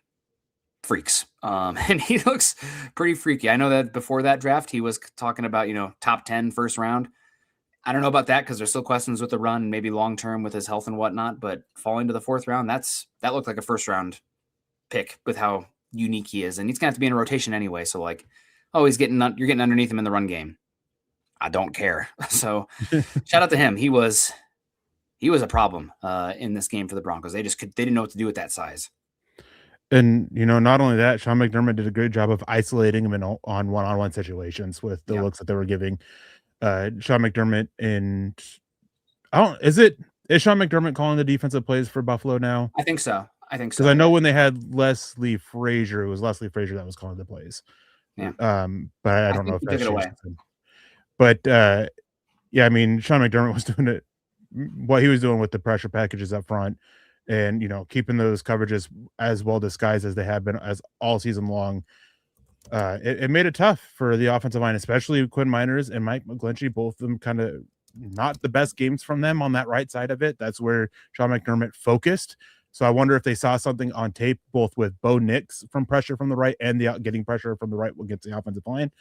freaks. And he looks pretty freaky. I know that before that draft, he was talking about, top 10 first round. I don't know about that because there's still questions with the run, maybe long-term with his health and whatnot, but falling to the fourth round, that looked like a first round pick with how unique he is. And he's going to have to be in a rotation anyway. So like, you're getting underneath him in the run game. I don't care. So shout out to him. He was a problem in this game for the Broncos. They didn't know what to do with that size. And, not only that, Sean McDermott did a great job of isolating him on one-on-one situations with the looks that they were giving. Sean McDermott is Sean McDermott calling the defensive plays for Buffalo now? I think so. Because I know when they had Leslie Frazier, it was Leslie Frazier that was calling the plays. Yeah. But I don't know if that's changed. But I mean, Sean McDermott was doing it, what he was doing with the pressure packages up front. And, keeping those coverages as well disguised as they have been as all season long. It made it tough for the offensive line, especially Quinn Miners and Mike McGlinchey, both of them kind of not the best games from them on that right side of it. That's where Sean McDermott focused. So I wonder if they saw something on tape, both with Bo Nix from pressure from the right and getting pressure from the right against the offensive line.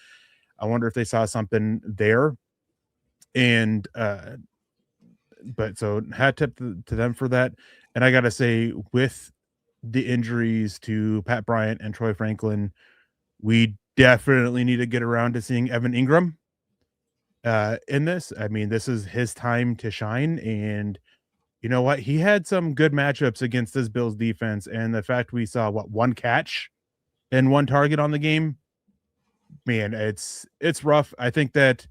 I wonder if they saw something there. And, but so hat tip to them for that. And I got to say, with the injuries to Pat Bryant and Troy Franklin, we definitely need to get around to seeing Evan Ingram in this. I mean, this is his time to shine. And you know what? He had some good matchups against this Bills defense. And the fact we saw, one catch and one target on the game, man, it's rough. I think that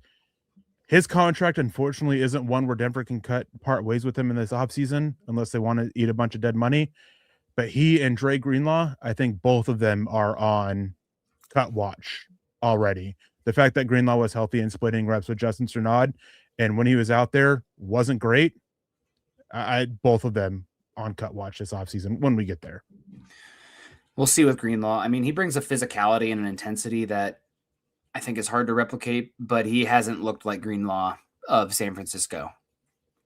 his contract, unfortunately, isn't one where Denver can part ways with him in this offseason unless they want to eat a bunch of dead money. But he and Dre Greenlaw, I think both of them are on cut watch already. The fact that Greenlaw was healthy and splitting reps with Justin Strnad, and when he was out there wasn't great. I both of them on cut watch this offseason when we get there. We'll see with Greenlaw. I mean, he brings a physicality and an intensity that I think is hard to replicate, but he hasn't looked like Greenlaw of San Francisco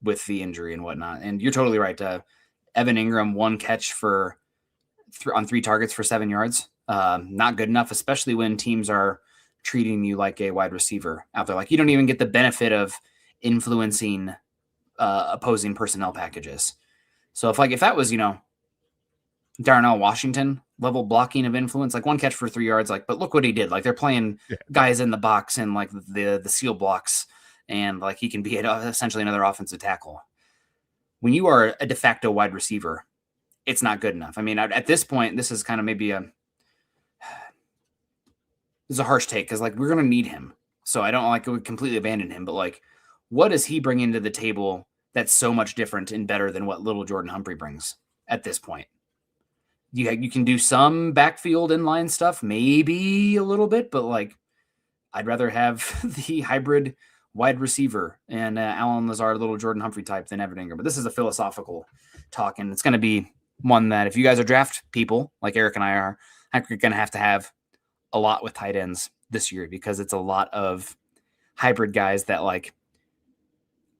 with the injury and whatnot. And you're totally right. Evan Ingram, 1 catch on 3 targets for 7 yards. Not good enough, especially when teams are treating you like a wide receiver out there. Like, you don't even get the benefit of influencing opposing personnel packages. So if that was, Darnell Washington level blocking of influence, like 1 catch for 3 yards, like, but look what he did. Like, they're playing guys in the box and like the seal blocks, and like he can be essentially another offensive tackle. When you are a de facto wide receiver, it's not good enough. I mean, at this point, this is kind of maybe this is a harsh take, because like we're going to need him. So I don't like would completely abandon him, but like, what does he bring into the table that's so much different and better than what little Jordan Humphrey brings at this point? You can do some backfield inline stuff, maybe a little bit, but like, I'd rather have the hybrid wide receiver and Alan Lazard, little Jordan Humphrey type than Evan Ingram. But this is a philosophical talk, and it's going to be one that if you guys are draft people like Eric and I are, I think you're going to have a lot with tight ends this year, because it's a lot of hybrid guys that, like,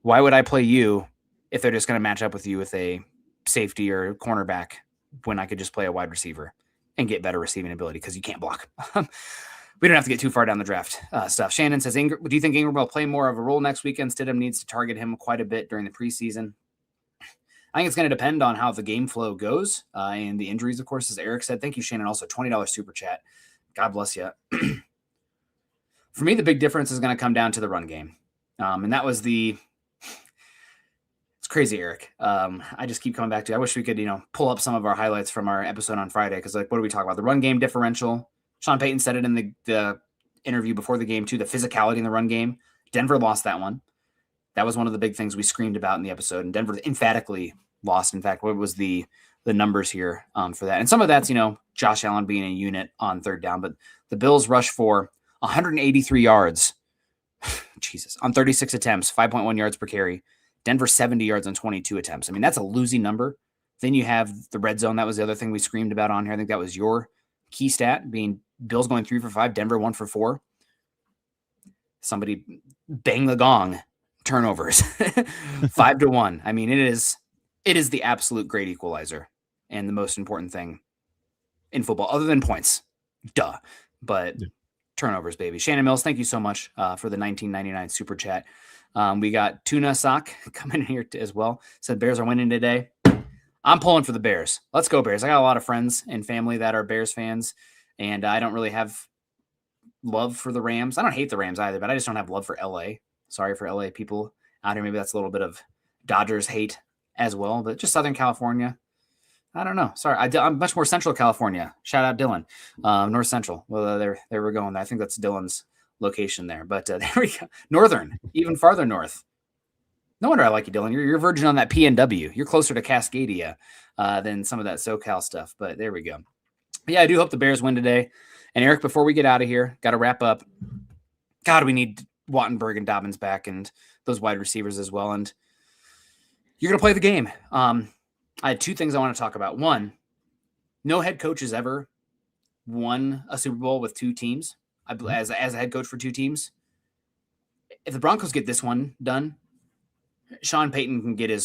why would I play you if they're just going to match up with you with a safety or cornerback when I could just play a wide receiver and get better receiving ability because you can't block? We don't have to get too far down the draft stuff. Shannon says, do you think Ingram will play more of a role next weekend? Stidham needs to target him quite a bit during the preseason. I think it's going to depend on how the game flow goes and the injuries, of course, as Eric said. Thank you, Shannon. Also, $20 super chat. God bless you. For me, the big difference is going to come down to the run game. And that was it's crazy, Eric. I just keep coming back to, I wish we could, pull up some of our highlights from our episode on Friday. Cause like, what do we talk about? The run game differential. Sean Payton said it in the interview before the game too, the physicality in the run game. Denver lost that one. That was one of the big things we screamed about in the episode, and Denver emphatically lost. In fact, what was the numbers here for that? And some of that's, Josh Allen being a unit on third down, but the Bills rushed for 183 yards. Jesus, on 36 attempts, 5.1 yards per carry. Denver 70 yards on 22 attempts. I mean, that's a losing number. Then you have the red zone. That was the other thing we screamed about on here. I think that was your key stat, being Bills going 3 for 5, Denver 1 for 4. Somebody bang the gong. Turnovers 5-1. I mean, it is the absolute great equalizer and the most important thing in football, other than points. Duh. But turnovers, baby. Shannon Mills, thank you so much for the $19.99 super chat. We got Tuna Sock coming in here as well. Said Bears are winning today. I'm pulling for the Bears. Let's go, Bears. I got a lot of friends and family that are Bears fans, and I don't really have love for the Rams. I don't hate the Rams either, but I just don't have love for LA. Sorry for LA people out here. Maybe that's a little bit of Dodgers hate as well, but just Southern California. I don't know. Sorry. I'm much more Central California. Shout out Dylan. North Central. Well, there we're going. I think that's Dylan's location there, but there we go. Northern, even farther north. No wonder I like you, Dylan. You're virgin on that PNW. You're closer to Cascadia than some of that SoCal stuff, but there we go. But yeah, I do hope the Bears win today. And Eric, before we get out of here, got to wrap up. God, we need Wattenberg and Dobbins back and those wide receivers as well. And you're going to play the game. I had 2 things I want to talk about. One, no head coach has ever won a Super Bowl with 2 teams as a head coach for 2 teams. If the Broncos get this one done, Sean Payton can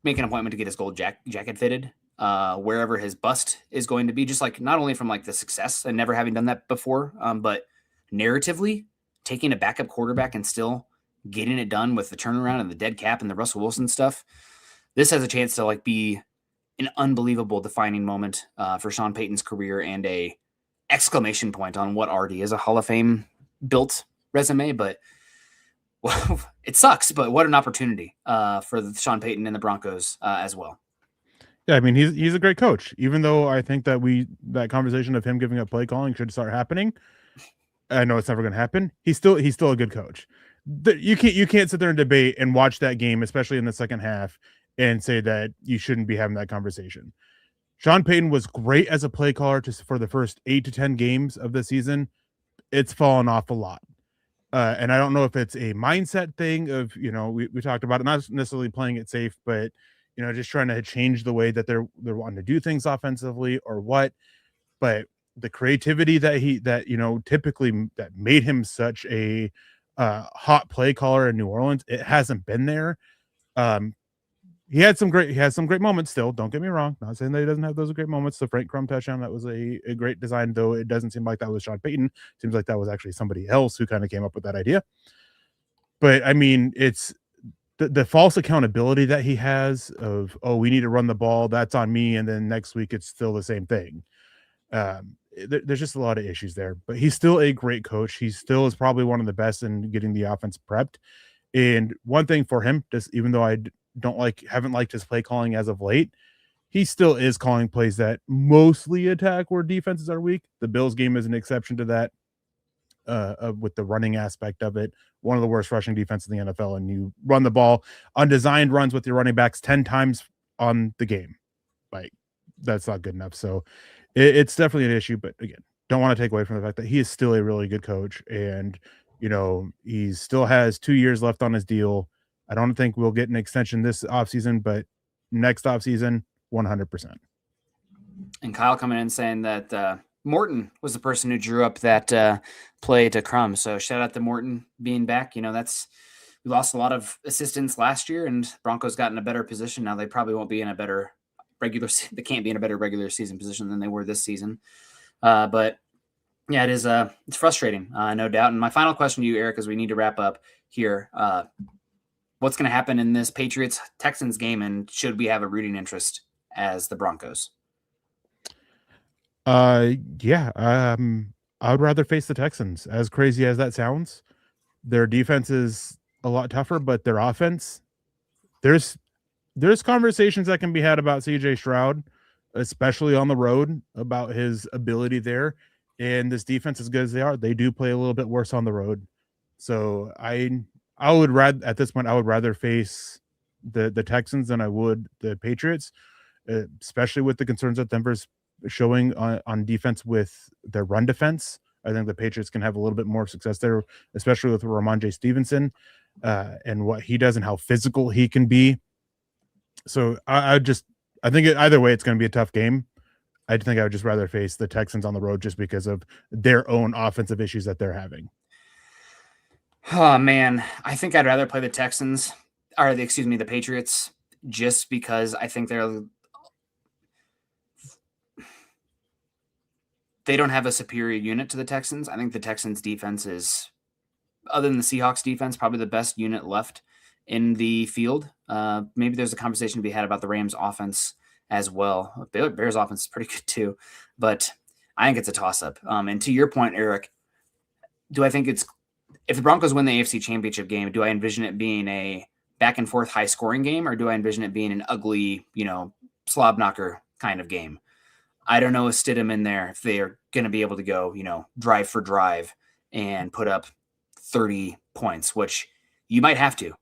make an appointment to get his gold jacket fitted wherever his bust is going to be, just like not only from like the success and never having done that before, but narratively taking a backup quarterback and still getting it done with the turnaround and the dead cap and the Russell Wilson stuff. This has a chance to like be an unbelievable defining moment for Sean Payton's career and a exclamation point on what already is a Hall of Fame built resume. But well, it sucks, but what an opportunity for Sean Payton and the Broncos as well. Yeah, I mean, he's a great coach, even though I think that that conversation of him giving up play calling should start happening. I know it's never going to happen. He's still a good coach. You can't sit there and debate and watch that game, especially in the second half, and say that you shouldn't be having that conversation. Sean Payton was great as a play caller for the first 8 to 10 games of the season. It's fallen off a lot. And I don't know if it's a mindset thing of, we talked about it, not necessarily playing it safe, but, just trying to change the way that they're wanting to do things offensively or what. But the creativity that typically that made him such a hot play caller in New Orleans, it hasn't been there. He has some great moments still. Don't get me wrong. Not saying that he doesn't have those great moments. The Frank Crum touchdown, that was a great design, though it doesn't seem like that was Sean Payton. Seems like that was actually somebody else who kind of came up with that idea. But I mean, it's the false accountability that he has of, oh, we need to run the ball, that's on me, and then next week it's still the same thing. There's just a lot of issues there. But he's still a great coach. He still is probably one of the best in getting the offense prepped. And one thing for him, just even though I haven't liked his play calling as of late, he still is calling plays that mostly attack where defenses are weak. The Bills game is an exception to that, with the running aspect of it. One of the worst rushing defenses in the NFL, and you run the ball on designed runs with your running backs 10 times on the game. Like, that's not good enough. So it's definitely an issue, but again, don't want to take away from the fact that he is still a really good coach, and he still has 2 years left on his deal. I don't think we'll get an extension this offseason, but next offseason, 100%. And Kyle coming in saying that Morton was the person who drew up that play to Crum. So shout out to Morton being back. We lost a lot of assistants last year, and Broncos got in a better position. Now they probably won't be in a better they can't be in a better regular season position than they were this season. But yeah, it's frustrating, no doubt. And my final question to you, Eric, as we need to wrap up here, what's going to happen in this Patriots-Texans game, and should we have a rooting interest as the Broncos? I would rather face the Texans. As crazy as that sounds, their defense is a lot tougher, but their offense, there's conversations that can be had about CJ Stroud, especially on the road, about his ability there. And this defense, as good as they are, they do play a little bit worse on the road. So I would rather face the Texans than I would the Patriots, especially with the concerns that Denver's showing on defense with their run defense. I think the Patriots can have a little bit more success there, especially with Ramondre Stevenson and what he does and how physical he can be. So I think either way, it's going to be a tough game. I think I would just rather face the Texans on the road just because of their own offensive issues that they're having. Oh man, I think I'd rather play the Texans the Patriots, just because I think they don't have a superior unit to the Texans. I think the Texans defense is, other than the Seahawks defense, probably the best unit left in the field. Maybe there's a conversation to be had about the Rams offense as well. Bears offense is pretty good too, but I think it's a toss-up. And to your point, Eric, do I think if the Broncos win the AFC Championship game, do I envision it being a back-and-forth high-scoring game, or do I envision it being an ugly, slob knocker kind of game? I don't know if Stidham in there, if they are going to be able to go, drive for drive and put up 30 points, which you might have to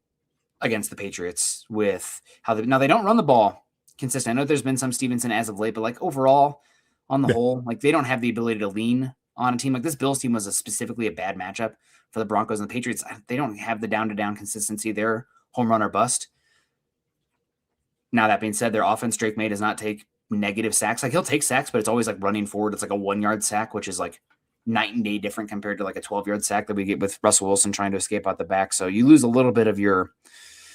against the Patriots with how now they don't run the ball consistent. I know there's been some Stevenson as of late, but overall on the whole, they don't have the ability to lean on a team like this. Bills team was specifically a bad matchup for the Broncos, and the Patriots, they don't have the down-to-down consistency. They're home run or bust. Now, that being said, their offense, Drake May, does not take negative sacks. He'll take sacks, but it's always running forward. It's a 1-yard sack, which is night and day different compared to a 12-yard sack that we get with Russell Wilson trying to escape out the back. So you lose a little bit of your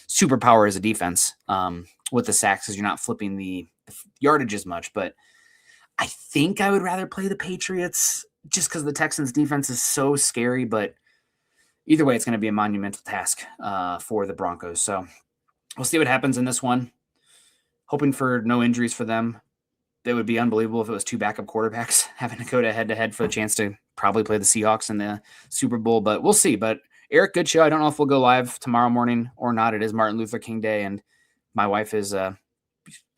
superpower as a defense with the sacks because you're not flipping the yardage as much. But I think I would rather play the Patriots just because the Texans defense is so scary. But either way, it's going to be a monumental task for the Broncos. So we'll see what happens in this one. Hoping for no injuries for them. It would be unbelievable if it was 2 backup quarterbacks having to go to head-to-head for the chance to probably play the Seahawks in the Super Bowl, but we'll see. But Eric, good show. I don't know if we'll go live tomorrow morning or not. It is Martin Luther King Day, and my wife is the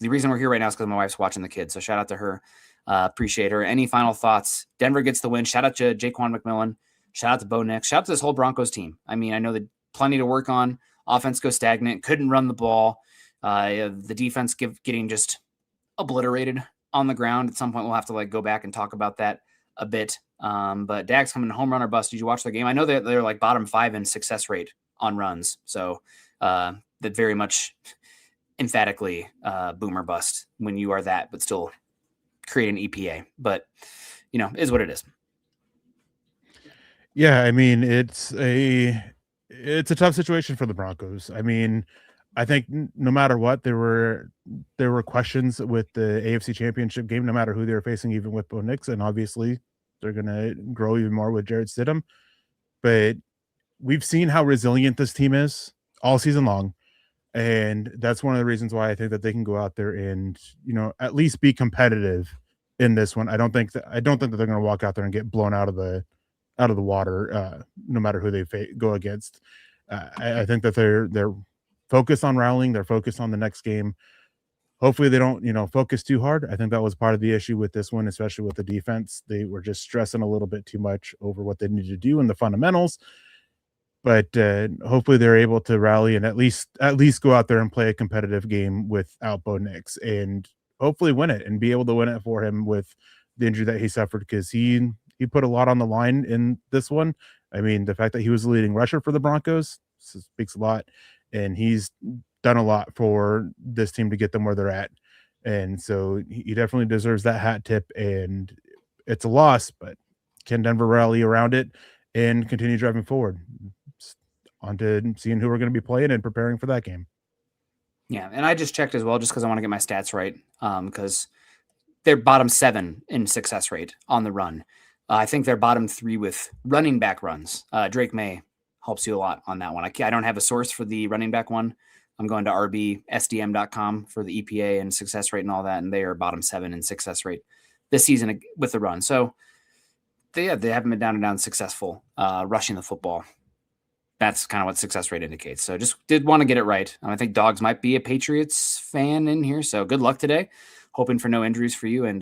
reason we're here right now is because my wife's watching the kids, so shout out to her. Appreciate her. Any final thoughts? Denver gets the win. Shout out to Jaquan McMillan. Shout out to Bo Nix. Shout out to this whole Broncos team. I mean, I know that plenty to work on. Offense goes stagnant. Couldn't run the ball. The defense getting just obliterated on the ground. At some point, we'll have to like go back and talk about that a bit. But Dag's coming home run or bust. Did you watch the game? I know that they're like bottom 5 in success rate on runs. So that very much emphatically boom or bust when you are that, but still create an EPA. But, is what it is. Yeah, I mean, it's a tough situation for the Broncos. I mean, I think no matter what, there were questions with the AFC Championship game, no matter who they were facing, even with Bo Nix, and obviously they're going to grow even more with Jarrett Stidham. But we've seen how resilient this team is all season long, and that's one of the reasons why I think that they can go out there and at least be competitive in this one. I don't think that they're going to walk out there and get blown out of the water, no matter who they go against. I think that they're focused on rallying. They're focused on the next game. Hopefully they don't, focus too hard. I think that was part of the issue with this one, especially with the defense. They were just stressing a little bit too much over what they needed to do in the fundamentals. But hopefully they're able to rally and at least go out there and play a competitive game without Bo Nix and hopefully win it and be able to win it for him with the injury that he suffered, because he put a lot on the line in this one. I mean, the fact that he was the leading rusher for the Broncos speaks a lot, and he's done a lot for this team to get them where they're at. And so he definitely deserves that hat tip, and it's a loss, but can Denver rally around it and continue driving forward? On to seeing who we're going to be playing and preparing for that game. Yeah, and I just checked as well, just because I want to get my stats right, because they're bottom 7 in success rate on the run. I think they're bottom 3 with running back runs. Drake May helps you a lot on that one. I don't have a source for the running back one. I'm going to rbsdm.com for the EPA and success rate and all that, and they are bottom 7 in success rate this season with the run. So they haven't been down successful rushing the football. That's kind of what success rate indicates. So just did want to get it right. I think Dogs might be a Patriots fan in here, so good luck today. Hoping for no injuries for you, and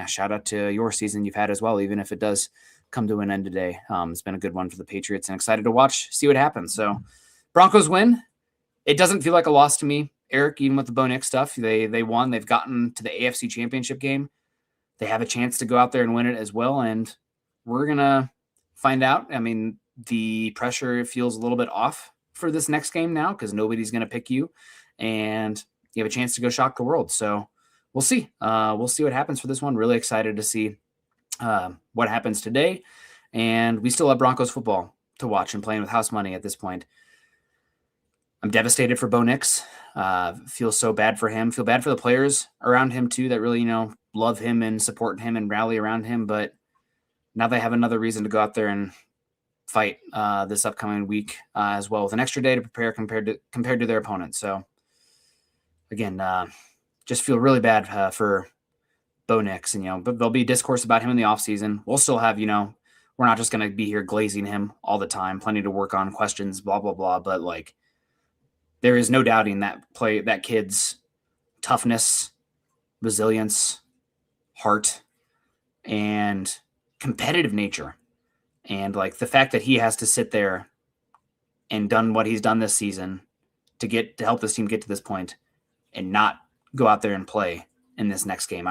shout out to your season you've had as well, even if it does come to an end today. It's been a good one for the Patriots, and excited to see what happens. So Broncos win. It doesn't feel like a loss to me, Eric, even with the Bo Nix stuff. They won. They've gotten to the AFC Championship game. They have a chance to go out there and win it as well, and we're going to find out. I mean, the pressure feels a little bit off for this next game now because nobody's going to pick you, and you have a chance to go shock the world. So we'll see. We'll see what happens for this one. Really excited to see what happens today. And we still have Broncos football to watch and playing with house money at this point. I'm devastated for Bo Nix. Feel so bad for him. Feel bad for the players around him too that really, love him and support him and rally around him. But now they have another reason to go out there and fight this upcoming week as well, with an extra day to prepare compared to their opponent. So again, just feel really bad for Bo Nix, and but there'll be discourse about him in the offseason. We'll still have, we're not just going to be here glazing him all the time. Plenty to work on, questions, blah blah blah. But like, there is no doubting that kid's toughness, resilience, heart, and competitive nature. And like the fact that he has to sit there and done what he's done this season to help this team get to this point and not go out there and play in this next game.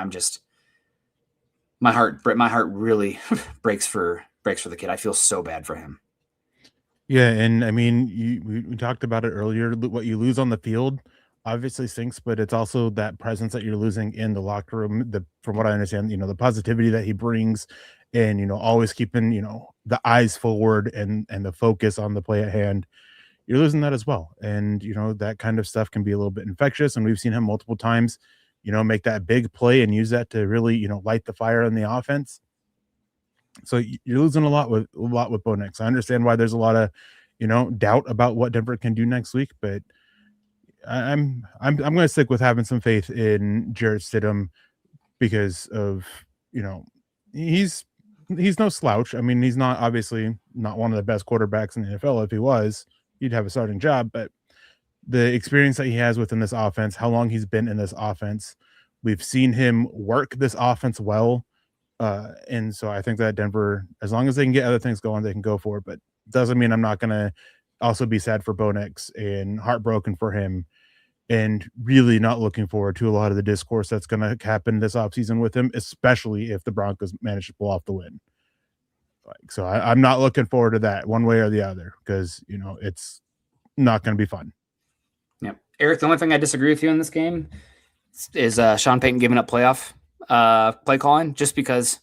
My heart really breaks for the kid. I feel so bad for him. Yeah, and I mean, we talked about it earlier. What you lose on the field obviously stinks, but it's also that presence that you're losing in the locker room. From what I understand, the positivity that he brings, and always keeping the eyes forward and the focus on the play at hand. You're losing that as well, and that kind of stuff can be a little bit infectious. And we've seen him multiple times, make that big play and use that to really light the fire in the offense. So you're losing a lot with Bo Nix. I understand why there's a lot of doubt about what Denver can do next week, but I'm going to stick with having some faith in Jarrett Stidham because of he's no slouch. I mean, he's obviously not one of the best quarterbacks in the NFL. If he was, he'd have a starting job, but the experience that he has within this offense, how long he's been in this offense, we've seen him work this offense well. And so I think that Denver, as long as they can get other things going, they can go for it, but it doesn't mean I'm not going to also be sad for Bo Nix and heartbroken for him and really not looking forward to a lot of the discourse that's going to happen this offseason with him, especially if the Broncos manage to pull off the win. Like, so I'm not looking forward to that one way or the other, because, you know, it's not going to be fun. Yeah. Eric, the only thing I disagree with you in this game is Sean Payton giving up playoff play calling, just because,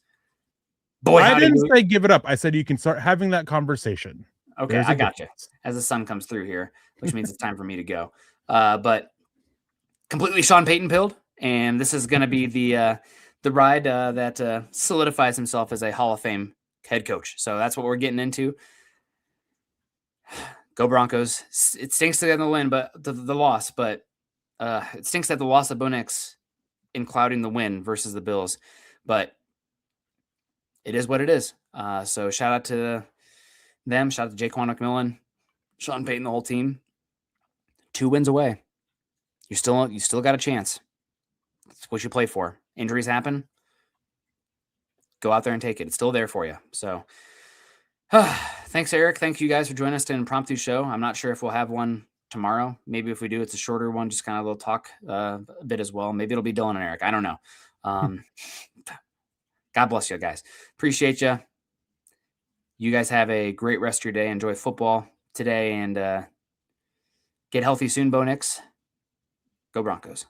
boy, I didn't say give it up. I said you can start having that conversation. Okay, There's a I got you. difference. As the sun comes through here, which means it's time for me to go. But completely Sean Payton pilled, and this is going to be the ride that solidifies himself as a Hall of Fame head coach. So that's what we're getting into. Go Broncos. It stinks to get the win, but the loss, but it stinks that the loss of Bo Nix in clouding the win versus the Bills, but it is what it is. So shout out to them. Shout out to Jaquan McMillan, Sean Payton, the whole team. 2 wins away. You still got a chance. That's what you play for. Injuries happen. Go out there and take it. It's still there for you. So thanks, Eric. Thank you guys for joining us to an impromptu show. I'm not sure if we'll have one tomorrow. Maybe if we do, it's a shorter one, just kind of a little talk a bit as well. Maybe it'll be Dylan and Eric. I don't know. God bless you guys. Appreciate you. You guys have a great rest of your day. Enjoy football today and get healthy soon, Bo Nix. Go Broncos.